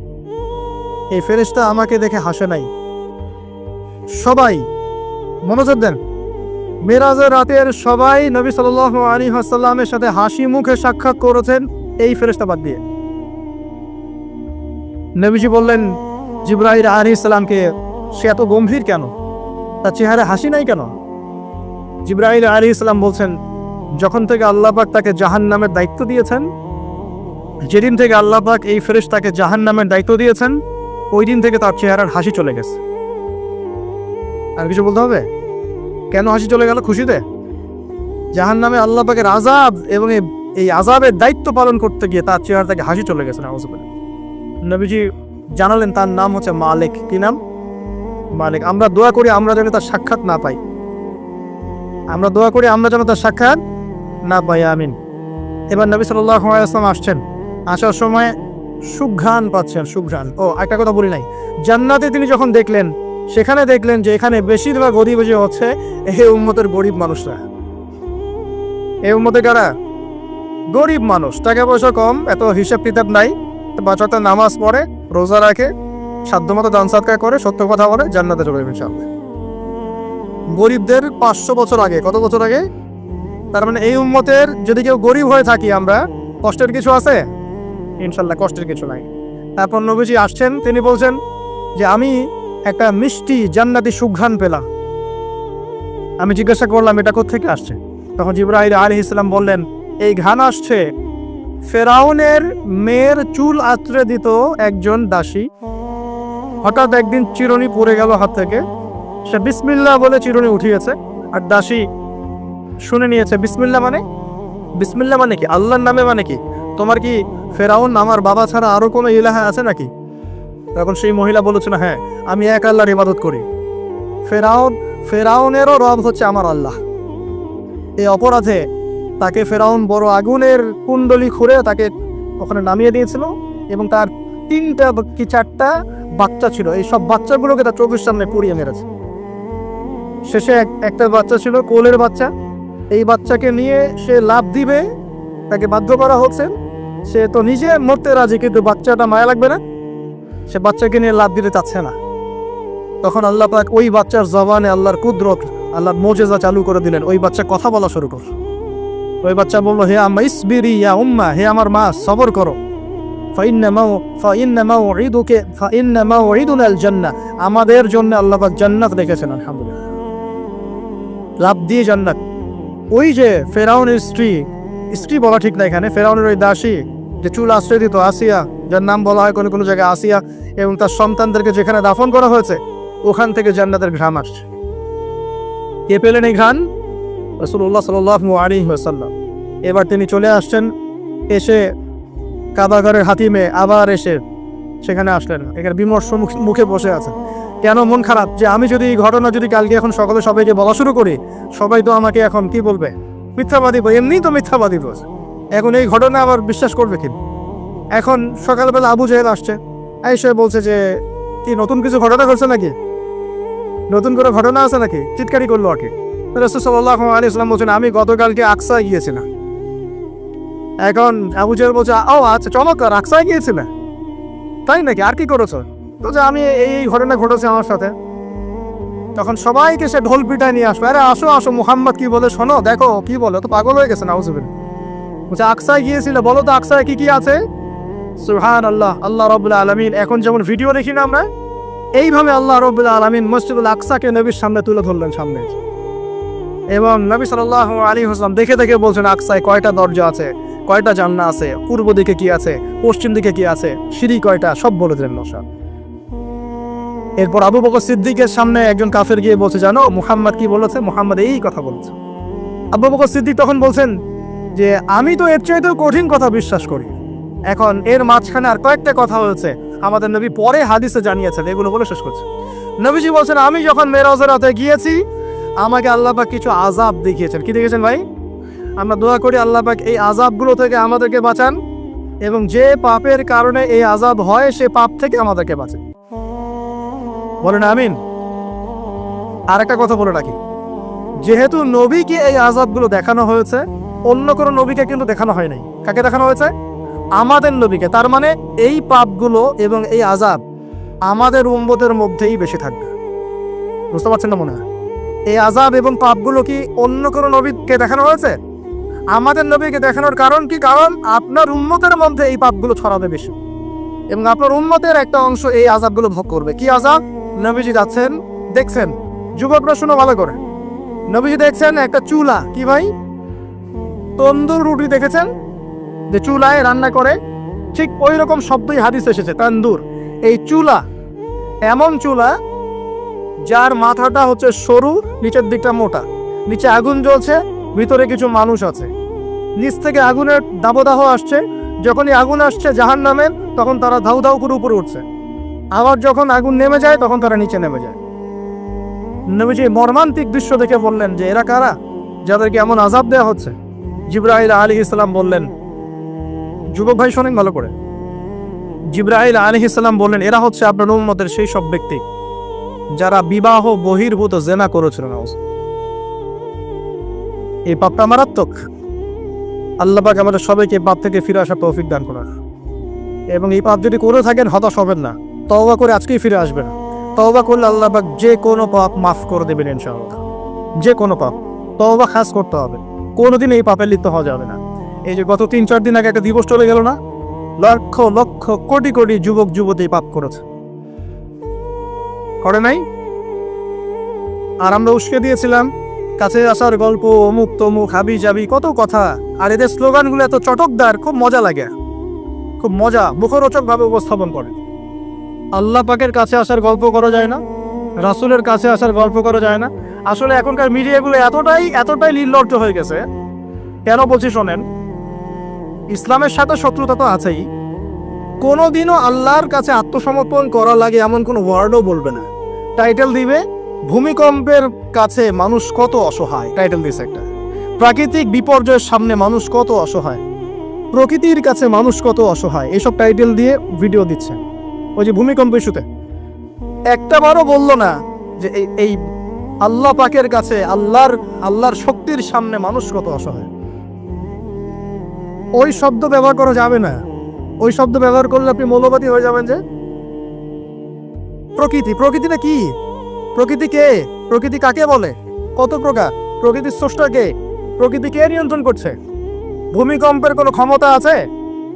এই ফেরেশতা আমাকে দেখে হাসে নাই। সবাই মনোযোগ দেন, মেরাজের রাতের সবাই নবী সাল্লাল্লাহু আলাইহি ওয়াসাল্লামের সাথে হাসি মুখে সাক্ষাৎ করেছেন, এই ফেরেশতা বাদ দিয়ে। নবীজি বললেন জিবরাইল আলাইহিস সালামকে, সে এত গম্ভীর কেন, তার চেহারা হাসি নাই কেন? জিবরাইল আলাইহিস সালাম বলছেন, যখন থেকে আল্লাহ পাক তাকে জাহান্নামের দায়িত্ব দিয়েছেন, যেদিন থেকে আল্লাহ পাক এই ফেরেশতাকে জাহান্নামের দায়িত্ব দিয়েছেন, ওই দিন থেকে তার চেহারার হাসি চলে গেছে। আর কিছু বলতে হবে? কেন হাসি চলে গেল? খুশিতে? জাহান্নামে আল্লাহ পাকের আযাব এবং এই আযাবের দায়িত্ব পালন করতে গিয়ে তার চেহারা থেকে হাসি চলে গেছে। নাউযুবিল্লাহ। নবীজি জানালেন তার নাম হচ্ছে মালিক। কি নাম? মালিক। আমরা দোয়া করি আমরা যেন তার সাক্ষাৎ না পাই, আমরা দোয়া করি আমরা যেন তার সাক্ষাৎ না পাই, আমিন। এবার নবী সাল্লাল্লাহু আলাইহি ওয়াসাল্লাম আসছেন, আসার সময় সুঘ্রাণ পাচ্ছেন, সুঘ্রাণ। ও একটা কথা বলি নাই, জান্নাতে তিনি যখন দেখলেন, সেখানে দেখলেন যে এখানে বেশিরভাগ অধিবাসী হচ্ছে এই উম্মতের গরিব মানুষরা। এই উম্মতে কারা? গরিব মানুষ, টাকা পয়সা কম, এত হিসাব কিতাব নাই, বাচ্চাটা নামাজ পড়ে, রোজা রাখে, সাধ্যমতো দান সাদকা করে, সত্য কথা বলে, জান্নাতে চলে যাবে ইনশাআল্লাহ। গরিবদের 500 বছর আগে, কত বছর আগে? তার মানে এই উম্মতের যদি কেউ গরিব হয়ে থাকি আমরা, কষ্টের কিছু আছে? ইনশাআল্লাহ কষ্টের কিছু নাই। তারপর নবীজি আসছেন, তিনি বলছেন যে আমি একটা মিষ্টি জান্নাতি সুঘ্রাণ পেলাম। আমি জিজ্ঞাসা করলাম এটা কোত্থেকে আসছে? তখন জিবরাইল আলাইহিস সালাম বললেন এই ঘ্রাণ আসছে ফেরাউনের মেয়ের চুল আঁচড়ে দিত একজন দাসী। হঠাৎ একদিন চিরুনি পড়ে গেল হাত থেকে, সে বিসমিল্লাহ বলে চিরুনি উঠিয়েছে, আর দাসী শুনে নিয়েছে বিসমিল্লাহ মানে, বিসমিল্লাহ মানে কি? আল্লাহর নামে মানে কি? তোমার কি ফেরাউন আমার বাবা ছাড়া আরো কোনো ইলাহা আছে নাকি? তখন সেই মহিলা বলেছিল হ্যাঁ, আমি এক আল্লাহর ইবাদত করি। ফেরাউনেরও রব হচ্ছে আমার আল্লাহ। এই অপরাধে তাকে ফেরাউন বড় আগুনের কুণ্ডলি খুঁড়ে তাকে ওখানে নামিয়ে দিয়েছিল, এবং তার 3টা কি 4টা বাচ্চা ছিল, এই সব বাচ্চাগুলোকে তার চোখের সামনে পুড়িয়ে মেরেছে। শেষে একটা বাচ্চা ছিল কোলের বাচ্চা, এই বাচ্চাকে নিয়ে সে লাফ দিবে, তাকে বাধ্য করা হচ্ছে, সে তো নিজে মরতে রাজি, কিন্তু বাচ্চাটা মায়া লাগবে না, সে বাচ্চাকে নিয়ে লাফ দিতে চাচ্ছে না। তখন আল্লাহ পাক ওই বাচ্চার জবানে আল্লাহর কুদরত, আল্লাহর মুজিজা চালু করে দিলেন। ওই বাচ্চা কথা বলা শুরু করল। ওই বাচ্চা বলল হে আম্মা ইসবিরি ইয়া উম্মা, হে আমার মা সবর করো। ফাইন্না মাউইদুনাল জান্নাহ, আমাদের জন্য আল্লাহ পাক জান্নাত রেখেছেন। আলহামদুলিল্লাহ, লাভ দিয়ে জান্নাত। ওই যে ফেরাউনের স্ত্রী বলা ঠিক না এখানে, ফেরাউনের ওই দাসী যে চুল আশ্রয় দিত, আসিয়া, যার নাম বলা হয় কোনো কোনো জায়গায় আসিয়া, এবং তার সন্তানদেরকে যেখানে দাফন করা হয়েছে ওখান থেকে জান্নাতের ঘ্রাণ আসছে। কে পেলেন এই ঘ্রাণ? রাসূলুল্লাহ সাল্লাল্লাহু আলাইহি ওয়াসাল্লাম। এবার তিনি চলে আসছেন, এসে কাবাগরের হাতিমে আবার এসে সেখানে আসলেন, এখানে বিমর্ষ মুখে বসে আছেন। কেন মন খারাপ? যে আমি যদি এই ঘটনা যদি কালকে এখন সকালে সবাইকে বলা শুরু করি, সবাই তো আমাকে এখন কি বলবে? মিথ্যাবাদী। এমনি তো মিথ্যাবাদী রোজ, এখন এই ঘটনা আবার বিশ্বাস করবে কি? এখন সকালবেলা আবু জাহেল আসছে, এসে বলছে যে কি নতুন কিছু ঘটনা ঘটছে নাকি, নতুন করে ঘটনা আছে নাকি? চিৎকারি করলো আর কি। রাসূল সাল্লাল্লাহু আলাইহি ওয়াসাল্লাম বলছেন আমি গতকালকে আকসা গিয়েছিলাম। এখন আবু জাহেল বলছে ও আচ্ছা চমৎকার, আকসায় গিয়েছিলে, তাই নাকি? আর কি করেছো? তো যে আমি এই ঘটনা ঘটেছে আমার সাথে। তখন সবাইকে সে ঢোল পিটায় নিয়ে আসবে, আরে আসো আসো, মুহাম্মদ কি বলে শোনো, দেখো কি বলে, তো পাগল হয়ে গেছে। নাউজুবিল্লাহ। বলছে আকসায় গিয়েছিল, বলো তো আকসায় কি কি আছে? সুবহানাল্লাহ, আল্লাহ রাব্বুল আলামিন এখন যেমন ভিডিও দেখি না আমরা, এইভাবে আল্লাহ রাব্বুল আলামিন মসজিদুল আকসাকে নবীর সামনে তুলে ধরলেন সামনে, এবং নবী সাল্লাল্লাহু আলাইহি ওয়াসাল্লাম দেখে দেখে বলছেন আকসায় কয়টা দরজা আছে, কয়টা জান্নাত আছে, পূর্ব দিকে কি আছে, পশ্চিম দিকে কি আছে, সিঁড়ি কয়টা, সব বলে দিলেন নশাদ। এরপর আবু বকর সিদ্দিকের সামনে একজন কাফের গিয়ে বলছে জানো মুহাম্মদ কি বলেছে? মুহাম্মদ এই কথা বলেছে। আবু বকর সিদ্দিক তখন বলছেন যে আমি তো এর চাইতেও কঠিন কথা বিশ্বাস করি। এখন এর মাঝখানে আর কয়েকটা কথা হয়েছে, আমাদের নবী পরে হাদিসে জানিয়েছেন, এগুলো বলে শেষ করছে। নবীজি বলছেন আমি যখন মেরাজের রাতে গিয়েছি আমাকে আল্লাহ পাক কিছু আযাব দেখিয়েছেন। কি দেখেছেন ভাই? আমরা দোয়া করি আল্লাহ পাক এই আযাবগুলো থেকে আমাদেরকে বাঁচান, এবং যে পাপের কারণে এই আযাব হয় সে পাপ থেকে আমাদেরকে বাঁচান। বলেন আমিন। আর একটা কথা বলে রাখি, যেহেতু নবীকে এই আযাবগুলো দেখানো হয়েছে, অন্য কোনো নবীকে কিন্তু দেখানো হয় নাই। কাকে দেখানো হয়েছে? আমাদের নবীকে। তার মানে এই পাপগুলো এবং এই আযাব আমাদের উম্মতের মধ্যেই বেশি থাকবে। বুঝতে পারছেন না মনে হয়? এই আযাব এবং পাপগুলো কি অন্য কোনো নবীকে দেখানো হয়েছে? আমাদের নবীকে দেখানোর কারণ কি? কারণ আপনার উম্মতের মধ্যে এই পাপগুলো ছড়াবে বেশি, এবং আপনার উম্মতের একটা অংশ এই আযাবগুলো ভোগ করবে। কি আযাব? নবীজি যাচ্ছেন, দেখছেন, যুবকরা শুনো ভালো করে, নবীজি দেখছেন একটা চুলা, কি ভাই? তন্দুর রুটি দেখেছেন যে চুলায় রান্না করে, ঠিক ওই রকম শব্দই হাদিস এসেছে, তন্দুর। এই চুলা এমন চুলা যার মাথাটা হচ্ছে সরু, নিচের দিকটা মোটা, নিচে আগুন জ্বলছে, ভিতরে কিছু মানুষ আছে, নিচ থেকে আগুনের দাবদাহ আসছে, যখনই আগুন আসছে জাহান্নামের তখন তারা ধাউ ধাউ করে উপরে উঠছে, আবার যখন আগুন নেমে যায় তখন তারা নিচে নেমে যায়। নবীজি মর্মান্তিক দৃশ্য দেখে বললেন যে এরা কারা, যাদেরকে এমন আযাব দেওয়া হচ্ছে? জিবরাইল আলাইহিস সালাম বললেন, যুবক ভাই শোনেন ভালো করে, জিবরাইল আলাইহিস সালাম বললেন এরা হচ্ছে আপনার উম্মতের সেই সব ব্যক্তি যারা বিবাহ বহির্ভূত জেনা করেছিল। এই পাপটা মারাত্মক। আল্লাহ পাক আমাদের সবাইকে পাপ থেকে ফিরে আসার তৌফিক দান করার, এবং এই পাপ যদি করে থাকেন হতাশ হবেন না, তওবা করে আজকেই ফিরে আসবেন। তওবা করলে আল্লাহ পাক যে কোনো পাপ মাফ করে দেবেন ইনশাআল্লাহ। যে কোনো পাপ তওবা খাস করতে হবে, কোনোদিন এই পাপে লিপ্ত হওয়া যাবে না। এই যে গত 3-4 দিন আগে একটা দিবস চলে গেল না, লক্ষ লক্ষ কোটি কোটি যুবক যুবতী পাপ করেছে, করে নাই? আর আমরা উস্কে দিয়েছিলাম কাছে আসার গল্প, অমুক তমুক হাবি যাবি কত কথা। আর এদের স্লোগানগুলো এত চটকদার, খুব মজা লাগে, খুব মজা, মুখরোচক ভাবে উপস্থাপন করে। আল্লাহ পাকের কাছে আসার গল্প করা যায় না, রাসূলের কাছে আসার গল্প করা যায় না। আসলে এখনকার মিডিয়াগুলো এতটাই নির্লজ্জ হয়ে গেছে। কেন বলছি শোনেন, ইসলামের সাথে শত্রুতা তো আছেই, কোনোদিনও আল্লাহর কাছে আত্মসমর্পণ করা লাগে এমন কোনো ওয়ার্ডও বলবে না। টাইটেল দিবে ভূমিকম্পের কাছে মানুষ কত অসহায়, টাইটেল দিয়েছে একটা। প্রাকৃতিক বিপর্যয়ের সামনে মানুষ কত অসহায়, প্রকৃতির কাছে মানুষ কত অসহায়, এসব টাইটেল দিয়ে ভিডিও দিচ্ছে। ওই যে ভূমিকম্প ইস্যুতে একটা বারও বলল না যে এই আল্লাহ পাকের কাছে আল্লাহর শক্তির সামনে মানুষ কত অসহায়। ওই শব্দ ব্যবহার করা যাবে না। ওই শব্দ ব্যবহার করলে আপনি মৌলবাদী হয়ে যাবেন। যে প্রকৃতিটা কি? প্রকৃতি কে? প্রকৃতি কাকে বলে? কত প্রকার? প্রকৃতির স্রষ্টা কে? প্রকৃতি কে নিয়ন্ত্রণ করছে? ভূমিকম্পের কোনো ক্ষমতা আছে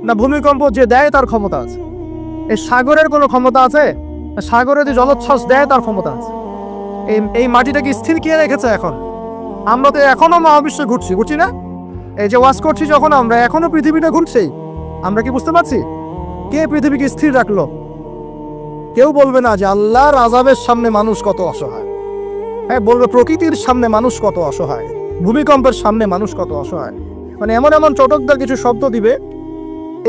না? ভূমিকম্প যে দেয় তার ক্ষমতা আছে। এই সাগরের কোনো ক্ষমতা আছে? সাগরে যে জলোচ্ছ্বাস দেয় তার ক্ষমতা আছে। এই মাটিটাকে স্থির কে রেখেছে? এখন আমরা তো এখনো মহাবিশ্বে ঘুরছি না? এই যে ওয়াজ করছি যখন আমরা, এখনো পৃথিবীটা ঘুরছি। আমরা কি বুঝতে পারছি কে পৃথিবীকে স্থির রাখলো? কেউ বলবে না যে আল্লাহর আযাবের সামনে মানুষ কত অসহায়। হ্যাঁ, বলবে প্রকৃতির সামনে মানুষ কত অসহায়, ভূমিকম্পের সামনে মানুষ কত অসহায়। মানে এমন এমন চটকদার কিছু শব্দ দিবে,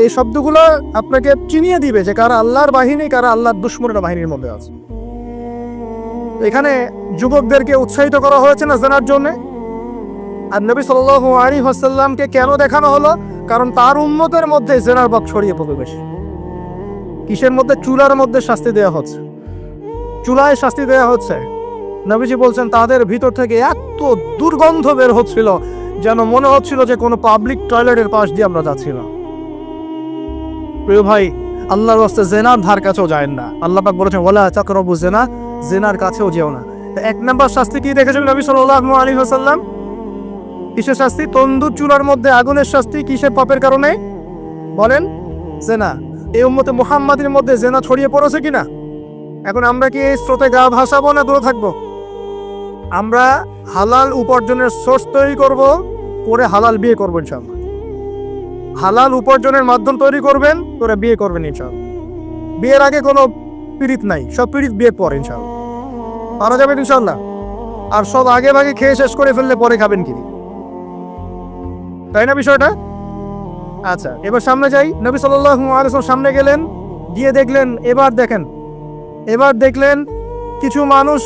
এই শব্দগুলো আপনাকে চিনিয়ে দিবে যে কারা আল্লাহর বাহিনী, কারা আল্লাহর দুশমনের বাহিনীর মধ্যে আছে। এখানে যুবকদেরকে উৎসাহিত করা হয়েছে না জানার জন্য। আর নবী সাল্লাল্লাহু আলাইহি ওয়াসাল্লামকে কেন দেখানো হলো? কারণ তার উম্মতের মধ্যে জেনার ভাব ছড়িয়ে পড়বে বেশি। কিসের মধ্যে? চুলার মধ্যে শাস্তি দেওয়া হচ্ছে, চুলায় শাস্তি দেওয়া হচ্ছে। নবীজি বলছেন তাদের ভিতর থেকে এত দুর্গন্ধ বের হচ্ছিল যেন মনে হচ্ছিল যে কোনো পাবলিক টয়লেটের পাশ দিয়ে আমরা যাচ্ছিলাম। প্রিয় ভাই, আল্লাহর রাস্তায় জেনার ধার কাছেও যায় না। আল্লাহ পাক বলেছেন ওয়ালা তাকরাবু জিনা, জেনার কাছেও যেও না। এক নাম্বার শাস্তি কি দেখেছেন নবী সাল্লাল্লাহু আলাইহি ওয়াসাল্লাম? কিসের শাস্তি? তন্দুর চুলার মধ্যে আগুনের শাস্তি। কিসের পাপের কারণে? বলেন, জেনা। এই উম্মতে মুহাম্মাদের মধ্যে জেনা ছড়িয়ে পড়েছে কিনা? এখন আমরা কি এই স্রোতে গা ভাসাবো না দূরে থাকবো? আমরা হালাল উপার্জনের সোর্স তৈরি করব, করে হালাল বিয়ে করবো ইনশাআল্লাহ। হালাল উপার্জনের মাধ্যম তৈরি করবেন, করে বিয়ে করবেন ইনশাআল্লাহ। বিয়ের আগে কোনো পীড়িত নাই, সব পীড়িত বিয়ের পর ইনশাআল্লাহ পারা যাবে ইনশাআল্লাহ। আর সব আগে ভাগে খেয়ে শেষ করে ফেললে পরে খাবেন কি? তাই না বিষয়টা? আচ্ছা, এবার সামনে যাই। নবী সাল্লাল্লাহু আলাইহি ওয়াসাল্লাম সামনে গেলেন, গিয়ে দেখলেন, এবার দেখলেন কিছু মানুষ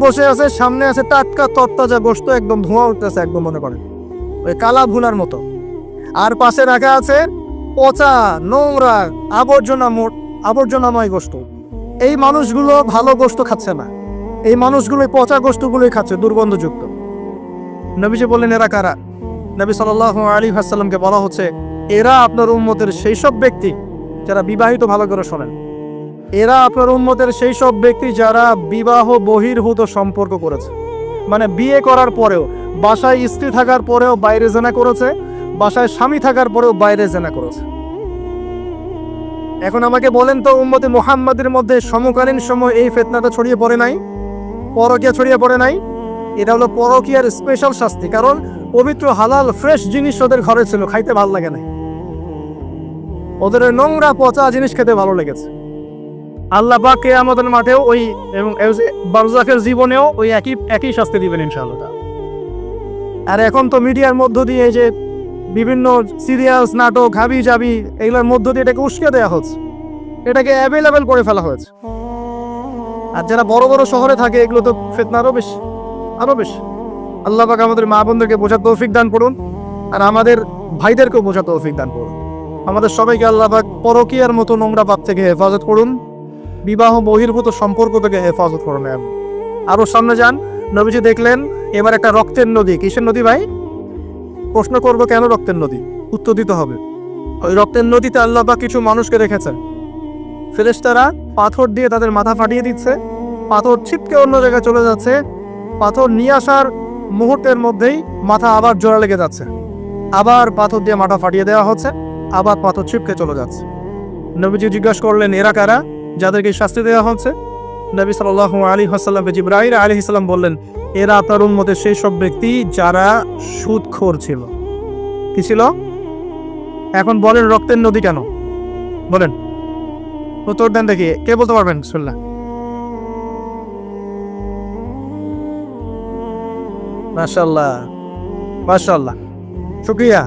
বসে আছে, সামনে আছে টাটকা তরতাজা গোশত, একদম ধোঁয়া উঠতেছে, একদম মনে করেন ওই কালা ভুনার মতো। আর পাশে রাখা আছে পচা নোংরা আবর্জনাময় গোশত। এই মানুষগুলো ভালো গোশত খাচ্ছে না, এই মানুষগুলো পচা গোশতগুলোই খাচ্ছে, দুর্গন্ধযুক্ত। নবীজি বললেন এরা কারা? নবী সাল্লাল্লাহু আলাইহি ওয়াসাল্লামকে বলা হচ্ছে এরা আপনার উম্মতের সেই সব ব্যক্তি যারা বিবাহিত, ভালো করে শোনেন, এরা আপনার উম্মতের সেই সব ব্যক্তি যারা বিবাহ বহির্ভূত সম্পর্ক করেছে। মানে বিয়ে করার পরেও, বাসায় স্ত্রী থাকার পরেও বাইরে জেনা করেছে, বাসায় স্বামী থাকার পরেও বাইরে জেনা করেছে। এখন আমাকে বলেন তো, উম্মতে মুহাম্মাদের মধ্যে সমকালীন সময় এই ফিতনাটা ছড়িয়ে পড়ে নাই? পরকীয়া ছড়িয়ে পড়ে নাই? এটা হলো পরকীয়ার স্পেশাল শাস্তি। কারণ পবিত্র হালাল ফ্রেশ জিনিস ওদের ঘরে ছিল, খাইতে ভালো লাগে না, ওদের নোংরা পচা জিনিস খেতে ভালো লেগেছে। আল্লাহ পাক কিয়ামতের মাঠেও ওই এবং বারজাখের জীবনেও ওই একই শাস্তি দিবেন ইনশাআল্লাহ। আর এখন তো মিডিয়ার মধ্য দিয়ে এই যে বিভিন্ন সিরিয়ালস, নাটক, হাবি জাবি এগুলোর মধ্য দিয়ে এটাকে উস্কে দেওয়া হচ্ছে, এটাকে অ্যাভেলেবেল করে ফেলা হয়েছে। আর যারা বড় বড় শহরে থাকে এগুলো তো ফিতনা আরো বেশি, আরো বেশি। আল্লাহ পাক আমাদের মা বোনদেরকে বোঝার তৌফিক দান করুন, আর আমাদের ভাইদেরকেও বোঝার তৌফিক দান করুন। আমাদের সবাইকে আল্লাহ পাক পরকীয়ার মতো নোংরা পাপ থেকে হেফাজত করুন, বিবাহ বহির্ভূত সম্পর্ক থেকে হেফাজত করুন। আরো সামনে যান, নবীজি দেখলেন এবার একটা রক্তের নদী। কিসের নদী ভাই? প্রশ্ন করবো কেন রক্তের নদী, উত্তর দিতে হবে। ওই রক্তের নদীতে আল্লাহ পাক কিছু মানুষকে রেখেছেন, ফেরেশতারা পাথর দিয়ে তাদের মাথা ফাটিয়ে দিচ্ছে, পাথর ছিটকে অন্য জায়গায় চলে যাচ্ছে, পাথর নিয়ে আসার মুহূর্তের মধ্যেই মাথা আবার জোড়া লেগে যাচ্ছে, আবার পাথর দিয়ে মাথা ফাটিয়ে দেওয়া হচ্ছে, আবার পাথর ছিটকে চলে যাচ্ছে। নবীজি জিজ্ঞাসা করলেন এরা কারা যাদেরকে শাস্তি দেওয়া হচ্ছে? নবী সাল্লাল্লাহু আলাইহি ওয়াসাল্লামকে জিবরাইল আলাইহিস সালাম বললেন এরা আপনার উম্মতের সেই সব ব্যক্তি যারা সুদখোর ছিল। কি ছিল? এখন বলেন রক্তের নদী কেন? বলেন, উত্তর দেন দেখি, কে বলতে পারবেন? বিসমিল্লাহ। মাশাআল্লাহ, মাশাআল্লাহ, শুকরিয়া।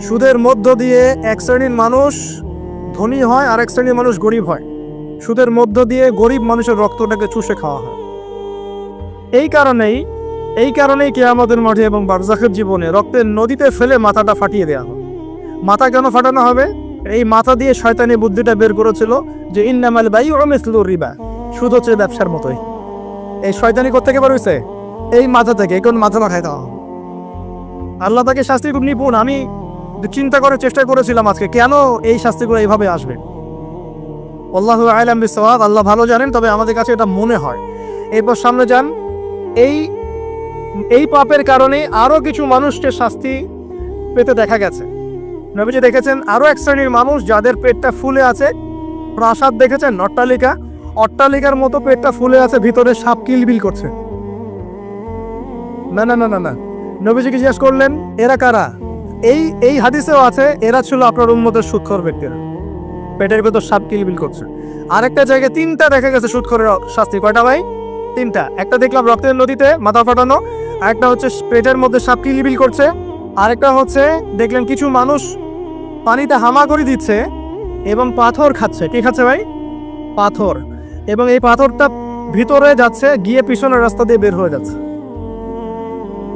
সুদের মধ্য দিয়ে এক শ্রেণীর মানুষ ধনী হয় আর এক শ্রেণীর মানুষ গরিব হয়। সুদের মধ্য দিয়ে গরিব মানুষের রক্তটাকে চুষে খাওয়া হয়। এই কারণেই কিয়ামতের মাঠে এবং বারজাখের জীবনে রক্তের নদীতে ফেলে মাথাটা ফাটিয়ে দেওয়া হয়। মাথা কেন ফাটানো হবে? এই মাথা দিয়ে শয়তানি বুদ্ধিটা বের করেছিল যে ইন্নামাল বাইউ মিসলুর রিবা, সুদ হচ্ছে ব্যবসার মতোই। এই শয়তানি কোত্থেকে বের হইছে? এই মাথা থেকে। কোন মাথা মাখায় দেওয়া। আল্লাহ তাকে শাস্তি খুব নিপুণ। আমি চিন্তা করার চেষ্টা করেছিলাম আজকে কেন এই শাস্তিগুলো এইভাবে আসবে। আল্লাহু আ'লাম বিসওয়াব, আল্লাহ ভালো জানেন, তবে আমাদের কাছে এটা মনে হয়। এরপর সামনে যান, এই পাপের কারণে আরো কিছু মানুষকে শাস্তি পেতে দেখা গেছে। নবীজি দেখেছেন আরো এক শ্রেণীর মানুষ যাদের পেটটা ফুলে আছে। প্রাসাদ দেখেছেন, অট্টালিকার মতো পেটটা ফুলে আছে, ভিতরে সাপ কিলবিল করছে। না না না না না, নবীজিকে জিজ্ঞেস করলেন এরা কারা? এই হাদিসেও আছে এরা ছিল আপনার উম্মতের সুদখোর ব্যক্তিরা, পেটের ভেতর সাপ কিলবিল করছে। আরেকটা জায়গায় তিনটা দেখা গেছে সুদখোরের শাস্তি। কয়টা ভাই? তিনটা। একটা দেখলাম রক্তের নদীতে মাথা ফাটানো, আরেকটা হচ্ছে পেটের মধ্যে সাপ কিলবিল করছে, আরেকটা হচ্ছে দেখলেন কিছু মানুষ পানিতে হামাগুড়ি দিচ্ছে এবং পাথর খাচ্ছে। কি খাচ্ছে ভাই? পাথর। এবং এই পাথরটা ভিতরে যাচ্ছে, গিয়ে পিছনের রাস্তা দিয়ে বের হয়ে যাচ্ছে।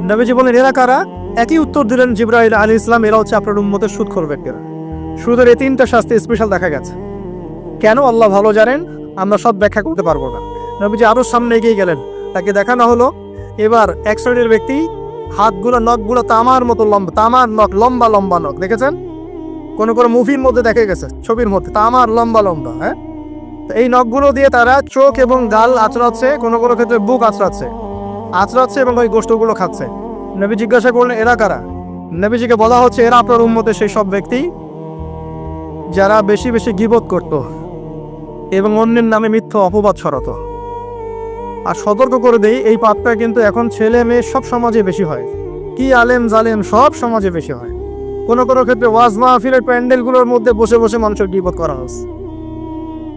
নবীজি বলেন এরা কারা? একই উত্তর দিলেন জিবরাইল আলাইহিস সালাম, এরা হচ্ছে আপনার উম্মতের সুদখোর ব্যক্তিরা। সুদের এই তিনটা শাস্তি স্পেশাল দেখা গেছে। কেন আল্লাহ ভালো জানেন, আমরা সব ব্যাখ্যা করতে পারবো না। নবীজি আরো সামনে এগিয়ে গেলেন, তাকে দেখানো হলো এবার এক শ্রেণীর ব্যক্তি, হাতগুলো নখগুলো তামার মতো লম্বা, তামার নখ, লম্বা লম্বা নখ। দেখেছেন কোন মুভির মধ্যে দেখা গেছে, ছবির মধ্যে তামার লম্বা লম্বা। হ্যাঁ, এই নখগুলো দিয়ে তারা চোখ এবং গাল আঁচড়াচ্ছে, কোনো ক্ষেত্রে বুক আঁচড়াচ্ছে এবং ওই গোশতগুলো খাচ্ছে। নবী জিজ্ঞাসা করলেন এরা কারা? নবীজিকে বলা হচ্ছে এরা আপনার উম্মতের সেই সব ব্যক্তি যারা বেশি বেশি গীবত করত এবং অন্যের নামে মিথ্যা অপবাদ ছড়াতো। আর সতর্ক করে দেই, এই পাপটা কিন্তু এখন ছেলে মেয়ে সব সমাজে বেশি হয়। কি আলেম জালেম সব সমাজে বেশি হয়। কোনো ক্ষেত্রে ওয়াজ মাহফিলের প্যান্ডেলগুলোর মধ্যে বসে বসে মানুষের গীবত করা হচ্ছে।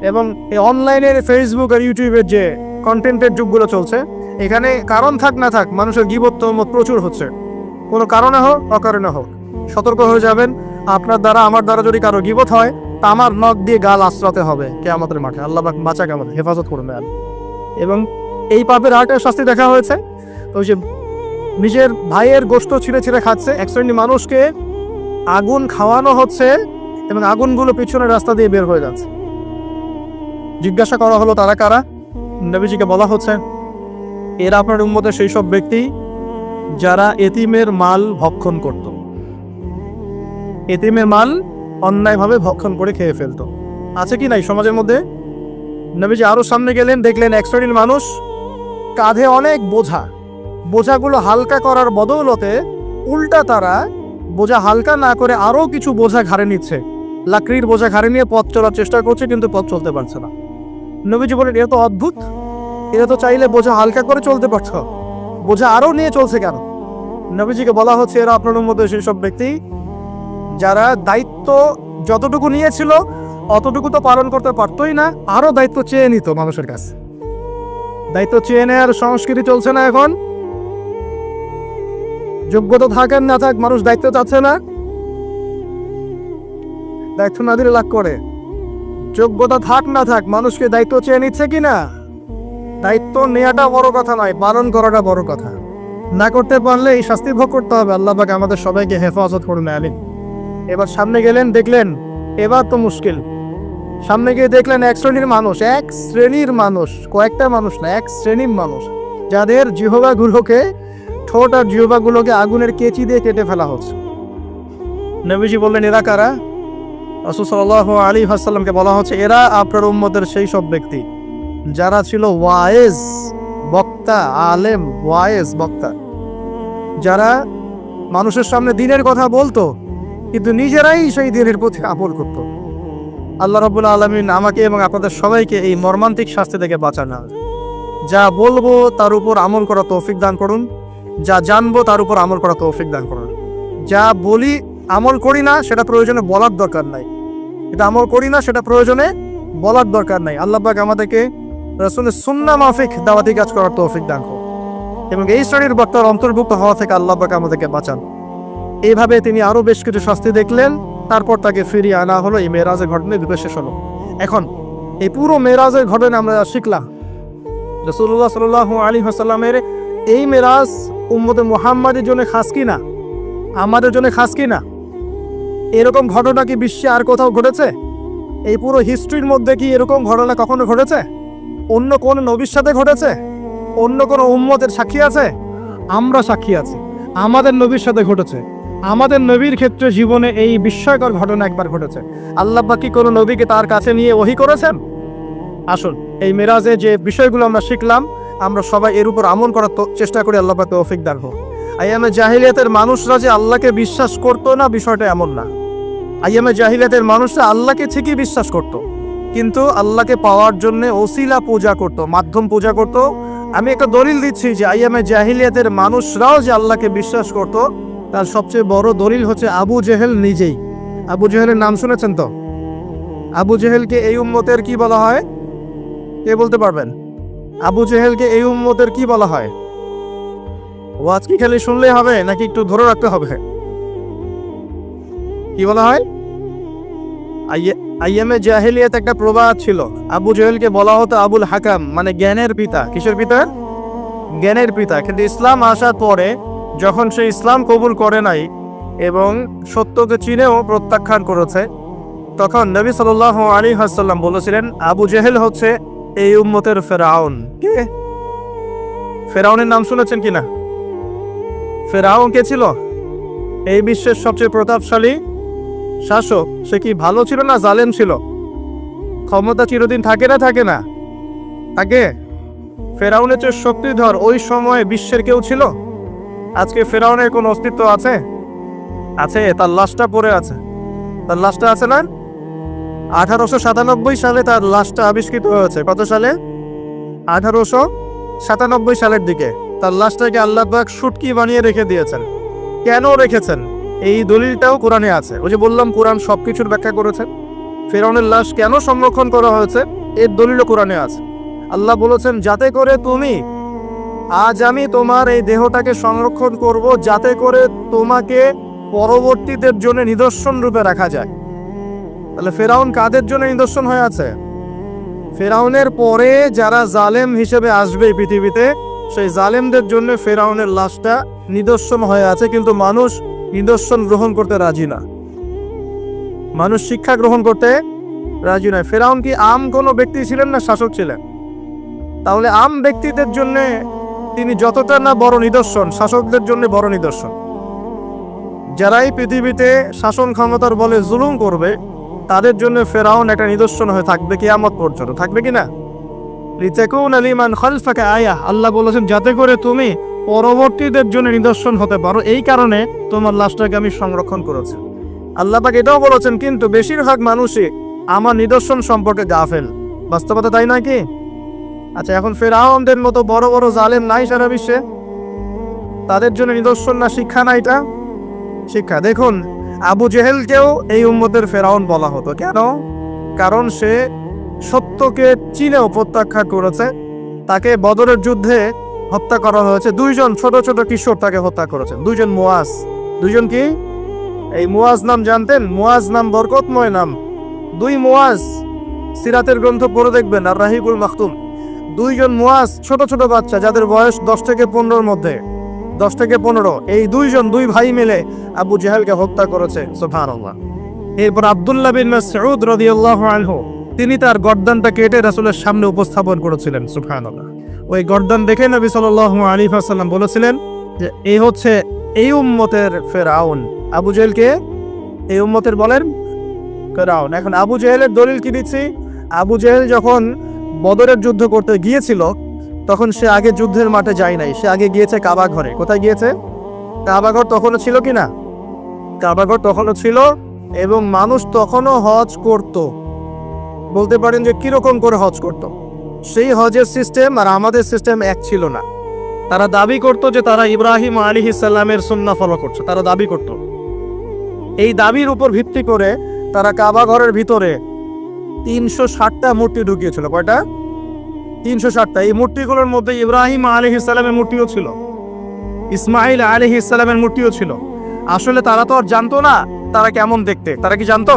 এবং এই অনলাইনের ফেসবুক আর ইউটিউবের যে কন্টেন্টের যুগগুলো চলছে, এখানে কারণ থাক না থাক মানুষের গীবত প্রচুর হচ্ছে, কোনো কারণে হোক অকারণে হোক। সতর্ক হয়ে যাবেন, আপনার দ্বারা আমার দ্বারা যদি কারো গীবত হয় তা আমার নখ দিয়ে গাল আশ্রাতে হবে কিয়ামতের মাঠে। আল্লাহ পাক বাঁচাক, আমাদের হেফাজত করবে। এবং এই পাপের আরেকটা শাস্তি দেখা হয়েছে, ওই যে নিজের ভাইয়ের গোশত ছিঁড়ে ছিঁড়ে খাচ্ছে। এক শ্রেণীর মানুষকে আগুন খাওয়ানো হচ্ছে এবং আগুনগুলো পিছনের রাস্তা দিয়ে বের হয়ে যাচ্ছে। জিজ্ঞাসা করা হলো তারা কারা? নবীজিকে বলা হচ্ছে এরা আপনার উম্মতের সেই সব ব্যক্তি যারা এতিমের মাল ভক্ষণ করত। এতিমের মাল অন্যায়ভাবে ভক্ষণ করে খেয়ে ফেলতো। আছে কি নাই সমাজের মধ্যে? নবীজি আরো সামনে গেলেন, দেখলেন এক শ্রেণীর মানুষ কাঁধে অনেক বোঝাগুলো হালকা করার বদৌলতে উল্টা তারা বোঝা হালকা না করে আরো কিছু বোঝা ঘাড়ে নিচ্ছে। লাকড়ির বোঝা ঘাড়ে নিয়ে পথ চলার চেষ্টা করছে, কিন্তু পথ চলতে পারছে না। নবীজি বলেন এরা তো অদ্ভুত, এরা তো চাইলে বোঝা হালকা করে চলতে পারছ, বোঝা আরো নিয়ে চলছে কেন? নবীজিকে বলা হচ্ছে এরা আপনার মধ্যে সেই সব ব্যক্তি যারা দায়িত্ব যতটুকু নিয়েছিল অতটুকু তো পালন করতে পারতোই না, আরো দায়িত্ব চেয়ে নিত মানুষের কাছে। দায়িত্ব চেয়ে নেওয়ার সংস্কৃতি চলছে না এখন? যোগ্যতা থাকেন না থাক, মানুষ দায়িত্ব চাচ্ছে না, দায়িত্ব না দিলে লাগ করে। যোগ্যতা থাক না থাক, মানুষকে দায়িত্ব চেয়ে নিচ্ছে কিনা। দায়িত্ব নেওয়াটা বড় কথা নয়, পালন করাটা বড় কথা। না করতে পারলে এই শাস্তি ভোগ করতে হবে। আল্লাহ পাক আমাদের সবাইকে হেফাজত করুন, আমিন। এবার সামনে গেলেন, দেখলেন এবার তো মুশকিল। সামনে গিয়ে দেখলেন এক শ্রেণীর মানুষ, কয়েকটা মানুষ না, এক শ্রেণীর মানুষ, যাদের জিহ্বাগুলোকে, ঠোঁট আর জিহ্বাগুলোকে আগুনের কেচি দিয়ে কেটে ফেলা হচ্ছে। নবীজি বললেন, এরা কারা? রাসূল সাল্লাল্লাহু আলাইহি ওয়াসাল্লামকে বলা হচ্ছে, এরা আপনার উম্মতের সেই সব ব্যক্তি যারা ছিল ওয়াইজ বক্তা, আলেম ওয়াইজ বক্তা, যারা মানুষের সামনে দ্বীনের কথা বলতো কিন্তু নিজেরাই সেই দ্বীনের প্রতি আমল করত। আল্লাহ রাব্বুল আলামিন আমাকে এবং আপনাদের সবাইকে এই মর্মান্তিক শাস্তি থেকে বাঁচান। যা বলবো তার উপর আমল করা তৌফিক দান করুন, যা জানবো তার উপর আমল করা তৌফিক দান করুন। যা বলি আমল করি না সেটা প্রয়োজনে বলার দরকার নাই, এটা আমল করি না সেটা প্রয়োজনে বলার দরকার নাই। আল্লাহ পাক আমাদেরকে রাসূলের সুন্নাহ মাফিক দাওয়াতি কাজ করার তৌফিক দান করুন এবং এই শ্রেণীর বক্তার অন্তর্ভুক্ত হওয়া থেকে আল্লাহ পাক আমাদেরকে বাঁচান। এইভাবে তিনি আরো বেশ কিছু শাস্তি দেখলেন, তারপর তাকে ফিরিয়ে আনা হলো। এই মেরাজের ঘটনা দুটো শেষ হলো। এখন এই পুরো মেরাজের ঘটনা আমরা শিখলাম রাসূলুল্লাহ সাল্লাল্লাহু আলাইহি ওয়াসাল্লামের এই মেরাজ উম্মতে মুহাম্মাদের জন্য খাস কি না, আমাদের জন্য খাস কি না? এরকম ঘটনা কি বিশ্বে আর কোথাও ঘটেছে? এই পুরো হিস্ট্রির মধ্যে কি এরকম ঘটনা কখনো ঘটেছে? অন্য কোন নবীর সাথে ঘটেছে? অন্য কোন উম্মতের সাক্ষী আছে? আমরা সাক্ষী আছি, আমাদের নবীর সাথে ঘটেছে। আমাদের নবীর ক্ষেত্রে জীবনে এই বিস্ময়কর ঘটনা একবার ঘটেছে। আল্লাহ পাক কি কোনো নবীকে তার কাছে নিয়ে ওহী করেছেন? আসুন এই মেরাজে যে বিষয়গুলো আমরা শিখলাম, আমরা সবাই এর উপর আমল করার চেষ্টা করি। আল্লাহ পাক তৌফিক দান করুন। আইয়ামে জাহিলিয়াতের মানুষরা যে আল্লাহকে বিশ্বাস করতো না, বিষয়টা এমন না। আইয়ামে জাহিলিয়াতের মানুষরা আল্লাহকে ঠিকই বিশ্বাস করত, কিন্তু আল্লাহকে পাওয়ার জন্য ওসিলা পূজা করত, মাধ্যম পূজা করত। আমি একটা দলিল দিচ্ছি যে আইয়ামে জাহিলিয়াতের মানুষরাও যে আল্লাহকে বিশ্বাস করত, তার সবচেয়ে বড় দলিল হচ্ছে আবু জেহেল নিজেই। আবু জেহেলের নাম শুনেছেন তো? আবু জেহেলকে এই উম্মতের কি বলা হয়? কে বলতে পারবেন? আবু জেহেলকে এই উম্মতের কি বলা হয়? ওয়াজ কি খালি শুনলেই হবে নাকি একটু ধরে রাখতে হবে? কি বলা হয়? আইয়ামে জাহিলিয়াত একটা প্রবাদ ছিল, আবু জেহেলকে বলা হতো আবুল হাকাম, মানে জ্ঞানের পিতা। কিসের পিতা? জ্ঞানের পিতা। কিন্তু ইসলাম আসার পরে যখন সে ইসলাম কবুল করে নাই এবং সত্যকে চিনেও প্রত্যাখ্যান করেছে, তখন নবী সাল্লাল্লাহু আলাইহি ওয়াসাল্লাম বলেছিলেন আবু জেহেল হচ্ছে এই উম্মতের ফেরাউন। কে? ফেরাউনের নাম শুনেছেন কিনা? ফেরাউন কে ছিল? এই বিশ্বের সবচেয়ে প্রতাপশালী শাসক। সে কি ভালো ছিল না জালেম ছিল? ক্ষমতা চিরদিন থাকে না? থাকে না? থাকে। ফেরাউনের চেয়ে শক্তিধর ওই সময়ে বিশ্বের কেউ ছিল? আজকে ফেরাউনের কোনো অস্তিত্ব আছে? আছে, তার লাশটা পড়ে আছে। তার লাশটা আছে না? 1897 সালে তার লাশটা আবিষ্কৃত হয়েছে। কত সালে? 1897 সালের দিকে তার লাশটাকে আল্লাহ পাক শুটকি বানিয়ে রেখে দিয়েছেন। কেন রেখেছেন এই দলিলটাও কোরআনে আছে। ওই যে বললাম কোরআন সবকিছুর ব্যাখ্যা করেছে। ফেরাউনের লাশ কেন সংরক্ষণ করা হয়েছে এর দলিলও কোরআনে আছে। আল্লাহ বলেছেন যাতে করে তুমি, আজ আমি তোমার এই দেহটাকে সংরক্ষণ করব, যাতে করে তোমাকে পরবর্তীদের জন্য নিদর্শন রূপে রাখা যায়। তাহলে ফেরাউন কাদের জন্য নিদর্শন হয়ে আছে? ফেরাউনের পরে যারা জালেম হিসেবে আসবে পৃথিবীতে, সেই জালেমদের জন্য ফেরাউনের লাশটা নিদর্শন হয়ে আছে। কিন্তু মানুষ নিদর্শন গ্রহণ করতে রাজি না, মানুষ শিক্ষা গ্রহণ করতে রাজি নয়। ফেরাউন কি আম কোনো ব্যক্তি ছিলেন না শাসক ছিলেন? তাহলে আম ব্যক্তিদের জন্য তিনি যতটা না বড় নিদর্শন, শাসকদের জন্য বড় নিদর্শন। যারাই পৃথিবীতে শাসন ক্ষমতার বলে জুলুম করবে, তাদের জন্য ফেরাউন একটা নিদর্শন হয়ে থাকবে কিয়ামত পর্যন্ত। থাকবে কিনা? লিতাকুনা লিমান খালফাকা আয়া, আল্লাহ বলেছেন যাতে করে তুমি পরবর্তীদের জন্য নিদর্শন হতে পারো, এই কারণে তোমার লাশটাকে আমি সংরক্ষণ করেছি। আল্লাহ পাক এটাও বলেছেন কিন্তু বেশিরভাগ মানুষই আমার নিদর্শন সম্পর্কে গাফেল। বাস্তবতা তাই নয় কি? আচ্ছা, এখন ফেরাউনদের মতো বড় বড় জালেম নাই সারা বিশ্বে? তাদের জন্য নিদর্শন না শিক্ষা না? এটা শিক্ষা। দেখুন আবু জেহেলকেও এই উম্মতের ফেরাউন বলা হতো। কেন? কারণ সে সত্যকে চিনেও প্রত্যাখ্যান করেছে। তাকে বদরের যুদ্ধে হত্যা করা হয়েছে। দুইজন ছোট ছোট কিশোর তাকে হত্যা করেছেন, দুইজন মুয়াজ। দুইজন কি? এই মুয়াজ নাম জানতেন? মুয়াজ নাম বরকতময় নাম। দুই মুয়াজ, সিরাতের গ্রন্থ পড়ে দেখবেন, আর রাহিকুল মাখতুম। দুইজন মুয়াজ, ছোট ছোট বাচ্চা যাদের বয়স 10 থেকে 15-র মধ্যে, 10 থেকে 15। এই দুই ভাই মিলে আবু জেহেলকে হত্যা করেছে। সুবহানাল্লাহ। এরপর আব্দুল্লাহ বিন মাসউদ রাদিয়াল্লাহু আনহু, তিনি তার গর্দানটা কেটে রাসূলের সামনে উপস্থাপন করেছিলেন। সুবহানাল্লাহ। ওই গর্দান দেখে নবী সাল্লাল্লাহু আলাইহি ওয়াসাল্লাম বলেছিলেন যে এই হচ্ছে এই উম্মতের ফেরাউন। আবু জেহেলকে এই উম্মতের বলেন ফেরাউন। এখন আবু জেহেলের দলিল কি দিচ্ছি? আবু জেহেল যখন বদরের যুদ্ধ করতে গিয়েছিল, তখন সে আগে যুদ্ধের মাঠে যায় নাই, সে আগে গিয়েছে কাবা ঘরে। কোথায় গিয়েছে? কাবা ঘর তখনও ছিল কি না? কাবা ঘর তখনও ছিল, এবং মানুষ তখনও হজ করত। বলতে পারেন যে কিরকম করে হজ করত? সেই হজের সিস্টেম আর আমাদের সিস্টেম এক ছিল না। তারা দাবি করত যে তারা ইব্রাহিম আলাইহিস সালামের সুন্নাহ ফলো করছে, তারা দাবি করত। এই দাবির উপর ভিত্তি করে তারা কাবা ঘরের ভিতরে 360টা মূর্তি ঢুকিয়েছিল। কয়টা? 360টা। এই মূর্তিগুলোর মধ্যে ইব্রাহিম আলাইহিস সালামের মূর্তিও ছিল, ইসমাইল আলাইহিস সালামের মূর্তিও ছিল। আসলে তারা তো আর জানতো না তারা কেমন দেখতে। তারা কি জানতো?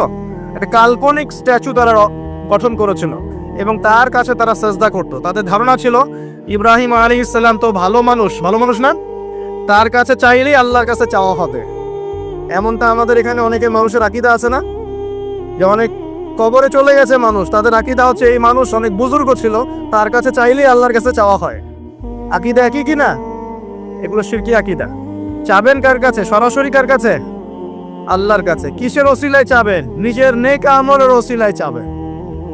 একটা কাল্পনিক স্ট্যাচু তারা গঠন করেছিল এবং তার কাছে তারা সাজদা করত। তাদের ধারণা ছিল ইব্রাহিম আলাইহিস সালাম তো ভালো মানুষ না, তার কাছে চাইলেই আল্লাহর কাছে চাওয়া হবে। এমনটা আমাদের এখানে অনেকে মানুষের আকীদা আছে না, যে অনেক কবরে চলে গেছে মানুষ, তাদের আকীদা হচ্ছে এই মানুষ অনেক বুজুর্গ ছিল, তার কাছে চাইলেই আল্লাহর কাছে চাওয়া হয়। আকীদা একই কি না? এগুলো শিরকি আকীদা। চাবেন কার কাছে? সরাসরি কার কাছে? আল্লাহর কাছে। কিসের ওসিলায় চাবেন? নিজের নেক আমলের ওসিলায় চাবেন,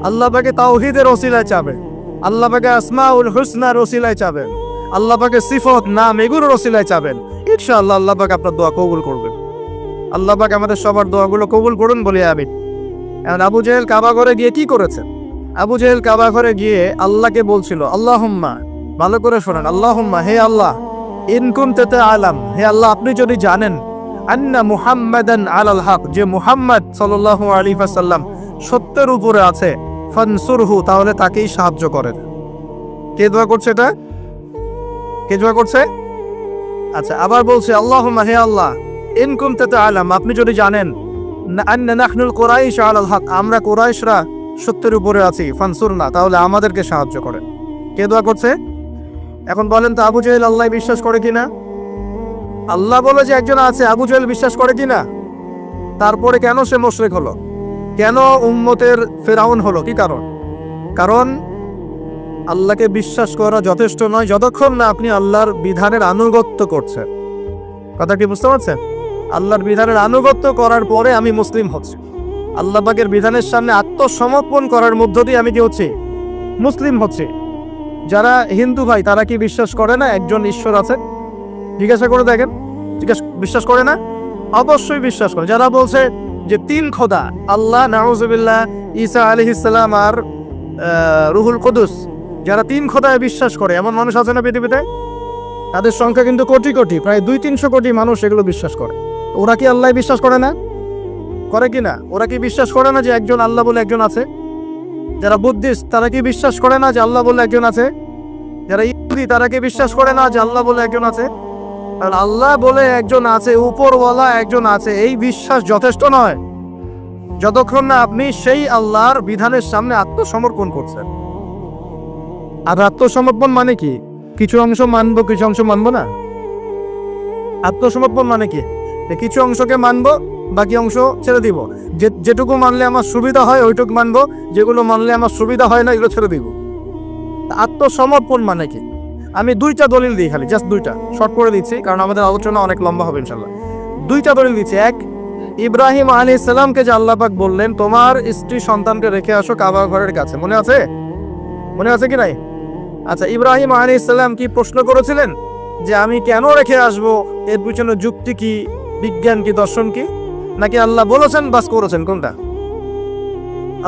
আল্লাহ পাকে তাওহীদের ওসিলায় চাবেন, আল্লাহ পাকে আসমাউল হুসনার ওসিলায় চাবেন, আল্লাহ পাকে সিফত নাম এগুলোর ওসিলায় চাবেন। ইনশাআল্লাহ আল্লাহ পাক আপনার দোয়া কবুল করবেন। আল্লাহ পাক আমাদের সবার দোয়াগুলো কবুল করুন বলে আমিন। এখন আবু জেহেল কাবা ঘরে গিয়ে কি করেছে? আবু জেহেল কাবা ঘরে গিয়ে আল্লাহকে বলছিল, আল্লাহুম্মা, ভালো করে শোনেন, আল্লাহুম্মা, হে আল্লাহ, ইন কুনতা তাআলাম, হে আল্লাহ আপনি যদি জানেন, আন্না মুহাম্মাদান আলাল হক, যে মুহাম্মদ সাল্লাল্লাহু আলাইহি ওয়াসাল্লাম সত্যের উপরে আছে, ফানসুরহু, তাহলে তাকেই সাহায্য করেন। কে দোয়া করছে এটা? কে দোয়া করছে? আচ্ছা, আবার বলছে, আল্লাহুম্মা, হে আল্লাহ, ইন কুনতা তাআলাম, আপনি যদি জানেন, আন্না নাহনুল কুরাইশ আলাল হক, আমরা কুরাইশরা সত্যের উপরে আছি, ফানসুরনা, তাহলে আমাদেরকে সাহায্য করেন। কে দোয়া করছে? এখন বলেন তো, আবু জেহেল আল্লাহ বিশ্বাস করে কিনা? আল্লাহ বলে যে একজন আছে, আবু জেহেল বিশ্বাস করে কিনা? তারপরে কেন সে মুশরিক হলো? কেন উম্মতের ফেরাউন হলো? কি কারণ? কারণ আল্লাহকে বিশ্বাস করা যথেষ্ট নয় যতক্ষণ না আপনি আল্লাহর বিধানের আনুগত্য করছেন। কথা কি বুঝতে পারছেন? আল্লাহর বিধানের আনুগত্য করার পরে আমি মুসলিম হচ্ছি। আল্লাহ পাকের বিধানের সামনে আত্মসমর্পণ করার মধ্য দিয়ে আমি কি হচ্ছি? মুসলিম হচ্ছি। যারা হিন্দু ভাই, তারা কি বিশ্বাস করে না একজন ঈশ্বর আছে? জিজ্ঞাসা করে দেখেন, বিশ্বাস করে না? অবশ্যই বিশ্বাস করে। যারা বলছে যে 3 খোদা, আল্লাহ, নাউজুবিল্লাহ, ঈসা আলাইহিস সালাম আর রুহুল কুদুস, যারা 3 খোদায় বিশ্বাস করে, এমন মানুষ আছে না পৃথিবীতে? তাদের সংখ্যা কিন্তু কোটি কোটি, প্রায় 200-300 কোটি মানুষ এগুলো বিশ্বাস করে। ওরা কি আল্লাহ বিশ্বাস করে না? করে কি না? ওরা কি বিশ্বাস করে না যে একজন আল্লাহ বলে একজন আছে? যারা বুদ্ধিস্ট, তারা কি বিশ্বাস করে না যে আল্লাহ বলে একজন আছে? যারা ইহুদি, তারা কি বিশ্বাস করে না যে আল্লাহ বলে একজন আছে? আর আল্লাহ বলে একজন আছে, উপরওয়ালা একজন আছে, এই বিশ্বাস যথেষ্ট নয় যতক্ষণ না আপনি সেই আল্লাহর বিধানের সামনে আত্মসমর্পণ করছেন। আর আত্মসমর্পণ মানে কি? কিছু অংশ মানবো, কিছু অংশ মানবো না। আত্মসমর্পণ মানে কি? কিছু অংশকে মানবো, বাকি অংশ ছেড়ে দিব। যেটুকু মানলে আমার সুবিধা হয় ওইটুকু মানবো, যেগুলো মানলে আমার সুবিধা হয় না এগুলো ছেড়ে দিব। আত্মসমর্পণ মানে কি? আমি 2টা দলিল দিই, খালি জাস্ট 2টা, শর্ট করে দিচ্ছি কারণ আমাদের আলোচনা অনেক লম্বা হবে ইনশাল্লাহ। 2টা দলিল দিচ্ছি। এক, ইব্রাহিম আলাইহিস সালামকে যে আল্লাহ পাক বললেন তোমার স্ত্রী সন্তানকে রেখে আসো কাবা ঘরের কাছে, মনে আছে? মনে আছে কি নাই? আচ্ছা, ইব্রাহিম আলাইহিস সালাম কি প্রশ্ন করেছিলেন যে আমি কেন রেখে আসবো, এর পিছনে যুক্তি কি, বিজ্ঞান কি, দর্শন কি? নাকি আল্লাহ বলেছেন বাস করেছেন? কোনটা?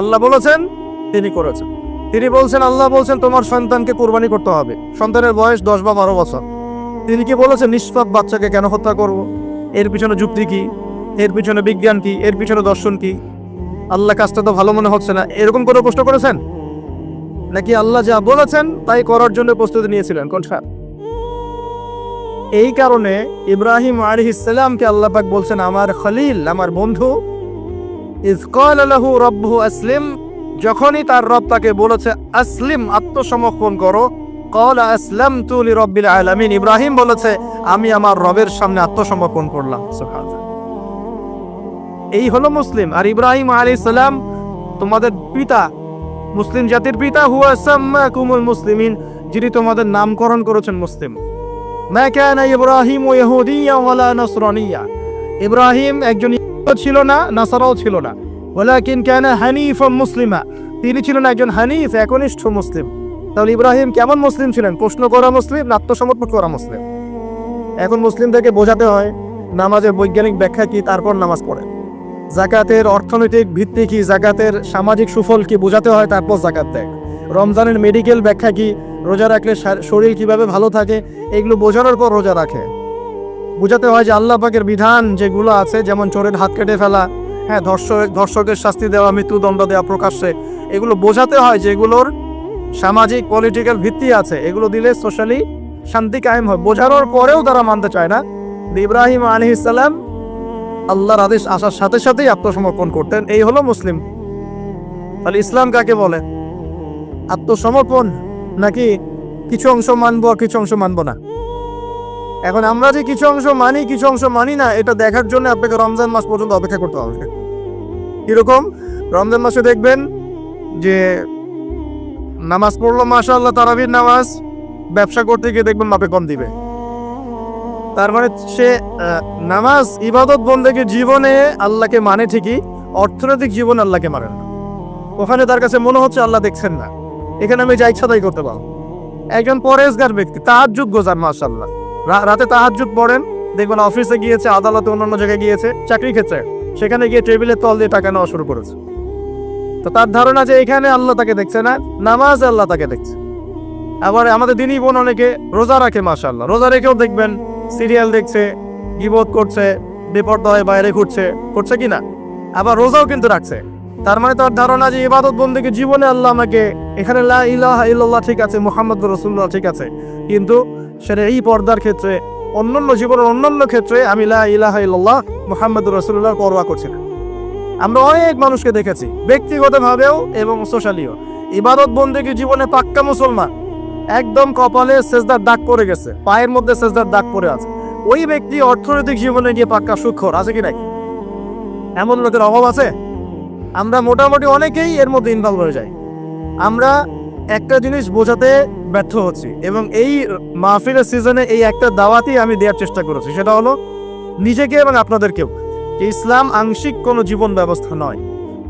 আল্লাহ বলেছেন, তিনি করেছেন। তিনি বলছেন, আল্লাহ বলছেন তোমার সন্তানকে কুরবানি করতে হবে, সন্তানের বয়স 10 বা 12 বছর। তিনি কি বলেছেন নিষ্পাপ বাচ্চাকে কেন হত্যা করব? এর পিছনে যুক্তি কি, এর পিছনে বিজ্ঞান কি, এর পিছনে দর্শন কি? আল্লাহ কাজটা তো ভালো মনে হচ্ছে না, এরকম করে প্রশ্ন করেছেন? নাকি আল্লাহ যা বলেছেন তাই করার জন্য প্রস্তুতি নিয়েছিলেন? কোনটা? এই কারণে ইব্রাহিম আলাইহিস সালামকে আল্লাহ পাক বলছেন আমার খলিল, আমার বন্ধু। ইয ক্বালা লাহু রাব্বুহু আসলিম, যখনই তার রব তাকে বলেছে আসলিম, আত্মসমর্পণ করো, ক্বালা আসলামতু লিরাব্বিল আলামিন, ইব্রাহিম বলেছে আমি আমার রবের সামনে আত্মসমর্পণ করলাম। সুবহানাল্লাহ। এই হলো মুসলিম। আর ইব্রাহিম আলাইহিস সালাম তোমাদের পিতা, মুসলিম জাতির পিতা, হুয়া সাম্মাকুমুল মুসলিমিন, যিনি তোমাদের নামকরণ করেছেন মুসলিম। মা কানা ইব্রাহিম ইহুদিয়্যা ওয়ালা নাসরানিয়্যা, ইব্রাহিম একজন ইহুদি ছিল না, নাসারাও ছিল না। ওয়ালাকিন কানা হানিফাম মুসলিমা, তিনি ছিলেন একজন হানিফ, একনিষ্ঠ মুসলিম। তাহলে ইব্রাহিম কেমন মুসলিম ছিলেন? প্রশ্ন করা মুসলিম না আত্মসমর্পণ করা মুসলিম? এখন মুসলিমদেরকে বোঝাতে হয় নামাজের বৈজ্ঞানিক ব্যাখ্যা কি, তারপর নামাজ পড়ে। জাকাতের অর্থনৈতিক ভিত্তি কি, জাকাতের সামাজিক সুফল কি বোঝাতে হয়, তারপর জাকাত দেয়। রমজানের মেডিকেল ব্যাখ্যা কি, রোজা রাখলে শরীর কিভাবে ভালো থাকে, এগুলো বোঝানোর পর রোজা রাখে। বোঝাতে হয় যে আল্লাহ পাকের বিধান যেগুলো আছে, যেমন চোরের হাত কেটে ফেলা, হ্যাঁ, ধর্ষকের শাস্তি দেওয়া, মৃত্যুদণ্ড দেওয়া প্রকাশ্যে, এগুলো বোঝাতে হয় যে এগুলোর সামাজিক পলিটিক্যাল ভিত্তি আছে, এগুলো দিলে সোশ্যালি শান্তি কায়েম হয়। বোঝানোর পরেও তারা মানতে চায় না। ইব্রাহিম আলাইহিস সালাম আল্লাহর আদেশ আসার সাথে সাথেই আত্মসমর্পণ করতেন। এই হলো মুসলিম। তাহলে ইসলাম কাকে বলে? আত্মসমর্পণ, নাকি কিছু অংশ মানবো আর কিছু অংশ মানবো না? এখন আমরা যে কিছু অংশ মানি কিছু অংশ মানি না, এটা দেখার জন্য আপনাকে রমজান মাস পর্যন্ত অপেক্ষা করতে হবে। কিরকম? রমজান মাসে দেখবেন যে নামাজ পড়লো মাশাআল্লাহ, তারাবির নামাজ, ব্যবসা করতে গিয়ে দেখবেন মাপে কম দিবে। তার মানে সে নামাজ ইবাদত বন্দেগী জীবনে আল্লাহকে মানে ঠিকই, অর্থনৈতিক জীবনে আল্লাহকে মানে না। ওখানে তার কাছে মনে হচ্ছে আল্লাহ দেখছেন না, এখানে আমি যা ইচ্ছা তাই করতে পারবো। একজন পরেজগার ব্যক্তি, তাহাজ্জুদ গোজার, মাশাআল্লাহ, রাতে তাহাজ্জুদ পড়েন, দেখবেন অফিসে গিয়েছে, আদালতে, অন্যান্য জায়গায় গিয়েছে, চাকরি ক্ষেত্রে, সেখানে গিয়ে টেবিলের তল দিয়ে টাকা নেওয়া শুরু করেছে। তো তার ধারণা যে এখানে আল্লাহ তাকে দেখছে না, নামাজ আল্লাহ তাকে দেখছে। আবার আমাদের দিনই বোন অনেকে রোজা রাখে, মাশাআল্লাহ, রোজা রেখেও দেখবেন সিরিয়াল দেখছে, গীবত করছে, বেপরদা হয়ে বাইরে করছে কিনা, আবার রোজাও কিন্তু রাখছে। তার মানে তার ধারণা যে ইবাদত বন্দেগী জীবনে আল্লাহ আমাকে, এখানে লা ইলাহা ইল্লাল্লাহ ঠিক আছে, মুহাম্মদুর রাসূলুল্লাহ ঠিক আছে, কিন্তু সেটা এই পর্দার ক্ষেত্রে, অন্যান্য জীবনের অন্যান্য ক্ষেত্রে আমি লা ইলাহা ইল্লাল্লাহ মুহাম্মদুর রাসূলুল্লাহর পরোয়া করছি না। আমরা অনেক মানুষকে দেখেছি ব্যক্তিগতভাবেও এবং সোশ্যালিও, ইবাদত বন্দেগী জীবনে পাক্কা মুসলমান, একদম কপালে সেজদার দাগ পড়ে গেছে, পায়ের মধ্যে সেজদার দাগ পড়ে আছে, ওই ব্যক্তি অর্থনৈতিক জীবনে গিয়ে পাক্কা সুখর আছে কি নাকি? এমন লোকের অভাব আছে? আমরা মোটামুটি অনেকেই এর মধ্যে ইনভলভ হয়ে যাই। আমরা একটা জিনিস বোঝাতে ব্যর্থ হচ্ছি, এবং এই মাহফিলের সিজনে এই একটা দাওয়াতই আমি দেওয়ার চেষ্টা করেছি, সেটা হলো নিজেকে এবং আপনাদেরকেও, যে ইসলাম আংশিক কোনো জীবন ব্যবস্থা নয়।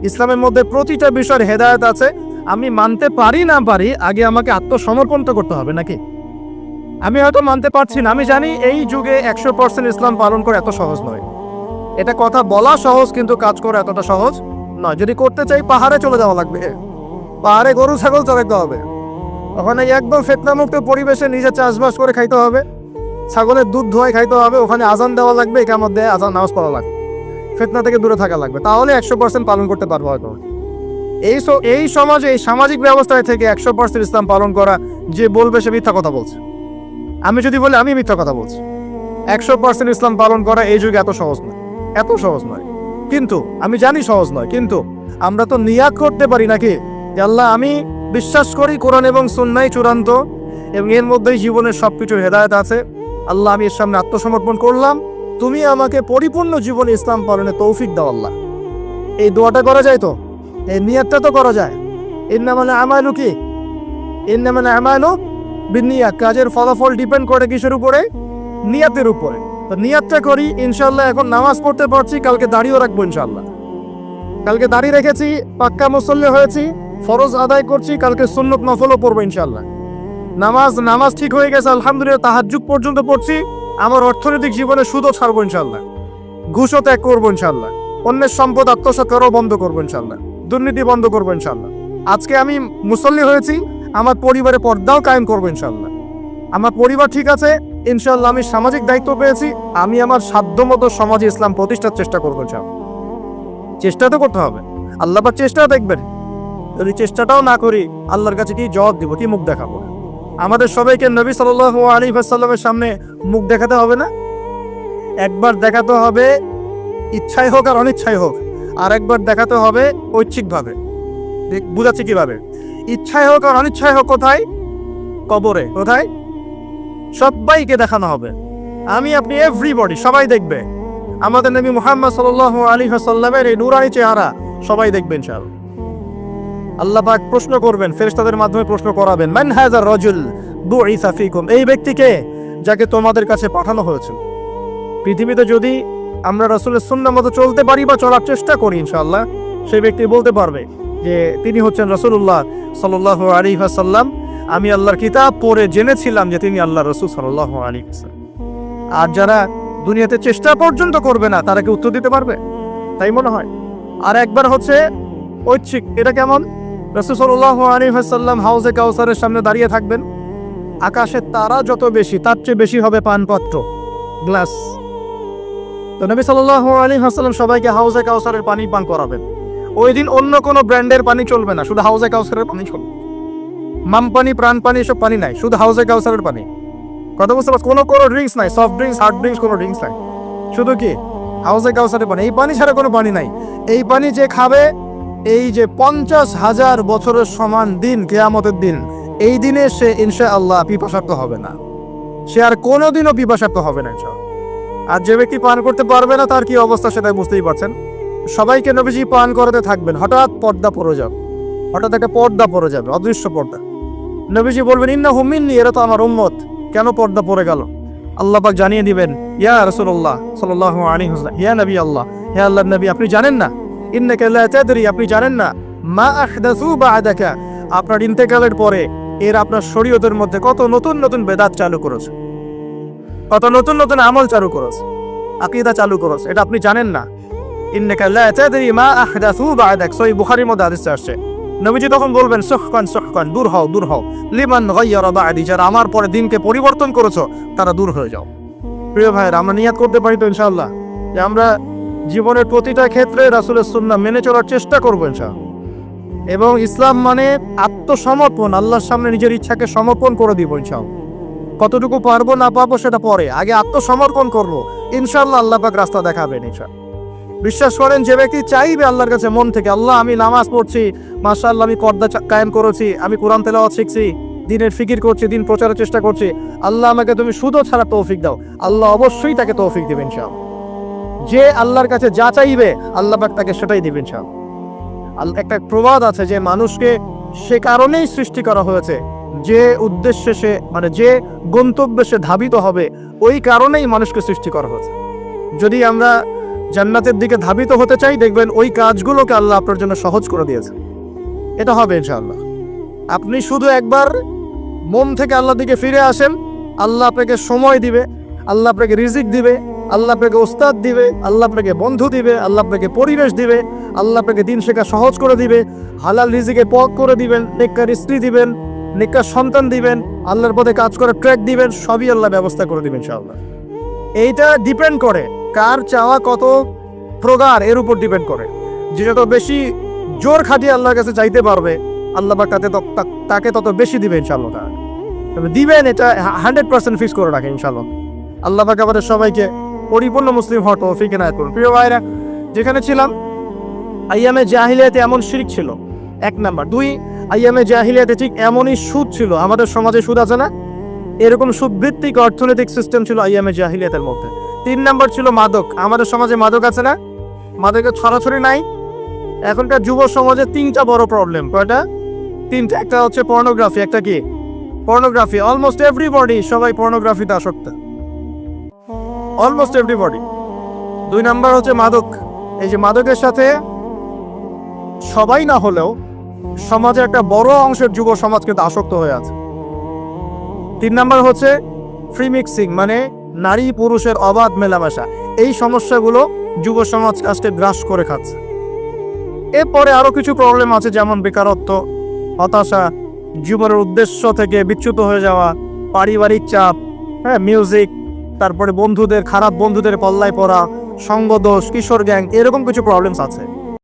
ইসলামের মধ্যে প্রতিটা বিষয়ের হেদায়েত আছে। আমি মানতে পারি না পারি, আগে আমাকে আত্মসমর্পণ তো করতে হবে নাকি? আমি হয়তো মানতে পারছি না, আমি জানি এই যুগে 100% ইসলাম পালন করা এত সহজ নয়। এটা কথা বলা সহজ, কিন্তু কাজ করা এতটা সহজ নয়। যদি করতে চাই পাহাড়ে চলে যাওয়া লাগবে, পাহাড়ে গরু ছাগল চড়াইতে হবে, ওখানে একদম ফিতনামুক্ত পরিবেশে নিজে চাষবাস করে খাইতে হবে, ছাগলের দুধ ধোয়াই খাইতে হবে, ওখানে আজান দেওয়া লাগবে, ইকামত দেয়, আজান নামাজ পড়া লাগবে, ফিতনা থেকে দূরে থাকা লাগবে, তাহলে 100% পালন করতে পারবো হয়তো। এই সমাজে, এই সামাজিক ব্যবস্থায় থেকে 100% ইসলাম পালন করা, যে বলবে সে মিথ্যা কথা বলছে। আমি যদি বলি আমি মিথ্যা কথা বলছি। 100% ইসলাম পালন করা এই যুগে এত সহজ নয়, এত সহজ নয়। কিন্তু আমি জানি সহজ নয়, কিন্তু আমরা তো নিয়াত করতে পারি নাকি, যে আল্লাহ আমি বিশ্বাস করি কোরআন এবং সুন্নাহই চূড়ান্ত, এবং এর মধ্যেই জীবনের সবকিছুর হেদায়েত আছে। আল্লাহ আমি এর সামনে আত্মসমর্পণ করলাম, তুমি আমাকে পরিপূর্ণ জীবনে ইসলাম পালনে তৌফিক দাও আল্লাহ। এই দোয়াটা করা যায় তো, এই নিয়াতটা তো করা যায়। ইন্নামাল আমালু কি, ইন্নামাল আমালু বিন্নিয়াত, কাজের ফলাফল ডিপেন্ড করে কিসের উপরে? নিয়াতের উপরে। তো নিয়াতটা করি ইনশাআল্লাহ। এখন নামাজ পড়তে পারছি, কালকে দাঁড়িয়েও রাখবো ইনশাআল্লাহ। কালকে দাঁড়িয়ে রেখেছি, পাক্কা মুসল্লি হয়েছি, ফরজ আদায় করছি, কালকে সুন্নত নফলও পড়বো ইনশাআল্লাহ। নামাজ ঠিক হয়ে গেছে আলহামদুলিল্লাহ, তাহাজ্জুদ পর্যন্ত পড়ছি। আমার অর্থনৈতিক জীবনে সুদও ছাড়বো ইনশাআল্লাহ, ঘুষও ত্যাগ করবো ইনশাআল্লাহ, অন্যের সম্পদ আত্মসাৎ করাও বন্ধ করবো ইনশাআল্লাহ, দুর্নীতি বন্ধ করবো ইনশাআল্লাহ। আজকে আমি মুসল্লি হয়েছি, আমার পরিবারে পর্দাও কায়েম করবো ইনশাআল্লাহ। আমার পরিবার ঠিক আছে ইনশাআল্লাহ, আমি সামাজিক দায়িত্ব পেয়েছি, আমি আমার সাধ্যমতো সমাজে ইসলাম প্রতিষ্ঠার চেষ্টা করবো ইনশাআল্লাহ। চেষ্টা তো করতে হবে, আল্লাহ পাক চেষ্টা দেখবেন। যদি চেষ্টাটাও না করি, আল্লাহর কাছে কি জবাব দিব, কি মুখ দেখাবো? আমাদের সবাইকে নবী সাল্লাল্লাহু আলাইহি ওয়াসাল্লামের সামনে মুখ দেখাতে হবে না? একবার দেখাতে হবে ইচ্ছাই হোক আর অনিচ্ছাই হোক, আর একবার দেখাতে হবে ঐচ্ছিকভাবে। বুঝাচ্ছি কিভাবে? ইচ্ছাই হোক আর অনিচ্ছাই হোক কোথায়? কবরে। কোথায়? সবাইকে দেখানো হবে। আমি আপনি এভরিবডি, সবাই দেখবে আমাদের নবী মুহাম্মদ সাল্লাল্লাহু আলাইহি ওয়াসাল্লামের এই নূরানি চেহারা, সবাই দেখবে ইনশাআল্লাহ। আল্লাহ পাক প্রশ্ন করবেন, ফেরেশতাদের মাধ্যমে প্রশ্ন করাবেন, মান হাযা রাজুল বুইসা ফীকুম, এই ব্যক্তিকে যাকে তোমাদের কাছে পাঠানো হয়েছে। পৃথিবীতে যদি আমরা রাসূলের সুন্নাহ মতো চলতে পারি বা চলার চেষ্টা করি, ইনশাআল্লাহ সেই ব্যক্তি বলতে পারবে যে তিনি হচ্ছেন রাসূলুল্লাহ সাল্লাল্লাহু আলাইহি ওয়াসাল্লাম। আমি আল্লাহর কিতাব পড়ে জেনেছিলাম যে তিনি আল্লাহর রাসূল সাল্লাল্লাহু আলাইহি ওয়াসাল্লাম। আর যারা দুনিয়াতে চেষ্টা পর্যন্ত করবে না, তারা কি উত্তর দিতে পারবে? তাই মনে হয়। আর একবার হচ্ছে ঐচ্ছিক। এটা কেমন? রাসূল সাল্লাল্লাহু আলাইহি ওয়াসাল্লাম হাউজে কাউসারের সামনে দাঁড়িয়ে থাকবেন, আকাশের তারা যত বেশি তার চেয়ে বেশি হবে পানপত্র, গ্লাস। তো নবী সাল্লাল্লাহু আলাইহি ওয়াসাল্লাম সবাইকে হাউজে কাউসারের পানি পান করাবেন। ওই দিন অন্য কোনো ব্র্যান্ডের পানি চলবে না, শুধু হাউজে কাউসারের পানি চলবে। মাম পানি, প্রাণ পানি, এসব পানি নাই, শুধু হাউজে কাউসারের পানি। কথা বুঝতে পারছ? কোনো ড্রিঙ্কস নাই, সফট ড্রিঙ্কস, হার্ড ড্রিঙ্কস, কোনো ড্রিঙ্কস নাই, শুধু কি হাউজে কাউসারের পানি। এই পানি ছাড়া কোনো পানি নাই। এই পানি যে খাবে, এই যে 50,000 বছরের সমান দিন, কিয়ামতের দিন, এই দিনে সে ইনশাআল্লাহ পিপাসার্ত হবে না। সে আর কোনোদিনও পিপাসার্ত হবে না ইনশাআল্লাহ। আর যে ব্যক্তি পান করতে পারবে না, তার কি অবস্থা সেটা বুঝতেই পারছেন। সবাইকে নবীজি পান করাতে থাকবেন, হঠাৎ পর্দা পড়ে যাবে, হঠাৎ একটা পর্দা পড়ে যাবে, অদৃশ্য পর্দা। নবীজি বলবেন, ইন্নাহু মিন্নি, এরা তো আমার উম্মত। কেন পর্দা পড়ে গেল? আল্লাহ পাক জানিয়ে দিবেন, ইয়া রাসূলুল্লাহ সাল্লাল্লাহু আলাইহি ওয়াসাল্লাম, ইয়া নবী আল্লাহ, হে আল্লাহর নবী, আপনি জানেন না, ইন্নাকা লা তাদরি, আপনি জানেন না, মা আহদাসু বা'দাকা, আপনার ইন্তেকালের পরে এর আপনার শরীয়তের মধ্যে কত নতুন নতুন বেদাত চালু করেছে, কত নতুন নতুন আমল চালু করেছে, আকীদা চালু করেছে, এটা আপনি জানেন না। ইন্নাকা লা তাদরি মা আহদাসু বা'দাক, সহিহ বুখারীর মধ্যে হাদিস আসছে। নবীজি তখন বলবেন, সুহকান সুহকান, দূর হও দূর হও, লিমান গায়্যারা বা'দি, যারা আমার পরে দিনকে পরিবর্তন করেছো তারা দূর হয়ে যাও। প্রিয় ভাইয়েরা, আমরা নিয়াত করতে পারি তো ইনশাআল্লাহ যে আমরা জীবনের প্রতিটা ক্ষেত্রে রাসূলের সুন্নাহ মেনে চলার চেষ্টা করবো ইনশাআল্লাহ। এবং ইসলাম মানে আত্মসমর্পণ, আল্লাহর সামনে নিজের ইচ্ছাকে সমর্পণ করে দিব ইনশাআল্লাহ। কতটুকু পারবো না পারবো সেটা পরে, আগে আত্মসমর্পণ করবো, ইনশাআল্লাহ আল্লাহ পাক রাস্তা দেখাবেন ইনশাআল্লাহ। বিশ্বাস করেন, যে ব্যক্তি চাইবে আল্লাহর কাছে মন থেকে, আল্লাহ আমি নামাজ পড়ছি, মাশাআল্লাহ আমি পর্দা কায়েম করেছি, আমি কোরআন তেলাওয়াত শিখছি, দিনের ফিকির করছি, দিন প্রচারের চেষ্টা করছি, আল্লাহ আমাকে তুমি সুদও ছাড়া তৌফিক দাও, আল্লাহ অবশ্যই তাকে তৌফিক দিবেন ইনশাআল্লাহ। যে আল্লাহর কাছে যা চাইবে আল্লাহ পাক তাকে সেটাই দিবেন ইনশাআল্লাহ। একটা প্রবাদ আছে যে মানুষকে সে কারণেই সৃষ্টি করা হয়েছে, যে উদ্দেশ্যে সে, মানে যে গন্তব্যে সে ধাবিত হবে, ওই কারণেই মানুষকে সৃষ্টি করা হয়েছে। যদি আমরা জান্নাতের দিকে ধাবিত হতে চাই, দেখবেন ওই কাজগুলোকে আল্লাহ আপনার জন্য সহজ করে দিয়েছে। এটা হবে ইনশাআল্লাহ। আপনি শুধু একবার মন থেকে আল্লাহর দিকে ফিরে আসেন, আল্লাহ আপনাকে সময় দিবে, আল্লাহ আপনাকে রিজিক দিবে, আল্লাহ আপনাকে ওস্তাদ দিবে, আল্লাহ আপনাকে বন্ধু দিবে, আল্লাহ আপনাকে পরিবেশ দিবে, আল্লাহ আপনাকে দিন শেখা সহজ করে দিবে, হালাল রিজিকের পথ করে দিবেন, নেককার স্ত্রী দিবেন, নেককার সন্তান দিবেন, আল্লাহর পথে কাজ করার ট্র্যাক দিবেন, সবই আল্লাহ ব্যবস্থা করে দিবেন ইনশাআল্লাহ। এইটা ডিপেন্ড করে কার চাওয়া কত প্রগাঢ়, এর উপর ডিপেন্ড করে। যে যত বেশি জোর খাটিয়ে আল্লাহর কাছে চাইতে পারবে, আল্লাহ পাক তাকে তত বেশি দিবে ইনশাআল্লাহ। তবে দিবেন, এটা 100% ফিক্স করে রাখে ইনশাআল্লাহ। আল্লাহ পাক আমাদের সবাইকে পরিপূর্ণ মুসলিম হওয়ার তৌফিক এনায়েত করুন। প্রিয় ভাইরা, যেখানে ছিলাম, আইয়ামে জাহিলিয়াতে এমন শিরক ছিল, 1 নাম্বার। 2, আইয়ামে জাহিলিয়াতে ঠিক এমনই সুদ ছিল। আমাদের সমাজে সুদ আছে না, এরকম সুদভিত্তিক অর্থনৈতিক সিস্টেম ছিল আইয়ামে জাহিলিয়াতের মধ্যে। 3 নাম্বার ছিল মাদক। আমাদের সমাজে মাদক আছে না, মাদকের ছড়াছড়ি নাই। এখনকার যুব সমাজে 3টা বড় প্রবলেম। কয়টা? 3টা। একটা হচ্ছে পর্নোগ্রাফি। একটা কি? পর্নোগ্রাফি। অলমোস্ট এভরিবডি, সবাই পর্নোগ্রাফিতে আসক্ত, অলমোস্ট এভরিবডি। 2 নাম্বার হচ্ছে মাদক। এই যে মাদকের সাথে সবাই না হলেও সমাজের একটা বড় অংশের যুব সমাজ কিন্তু আসক্ত হয়ে আছে। 3 নাম্বার হচ্ছে ফ্রি মিক্সিং, মানে নারী পুরুষের অবাধ মেলামেশা। এই সমস্যাগুলো যুব সমাজ কাজকে গ্রাস করে খাচ্ছে। এরপরে আরো কিছু প্রবলেম আছে, যেমন বেকারত্ব, হতাশা, জীবনের উদ্দেশ্য থেকে বিচ্যুত হয়ে যাওয়া, পারিবারিক চাপ, মিউজিক, তারপরে বন্ধুদের, খারাপ বন্ধুদের পল্লায় পড়া, সঙ্গদোষ, কিশোর গ্যাং, এরকম কিছু প্রবলেমস আছে।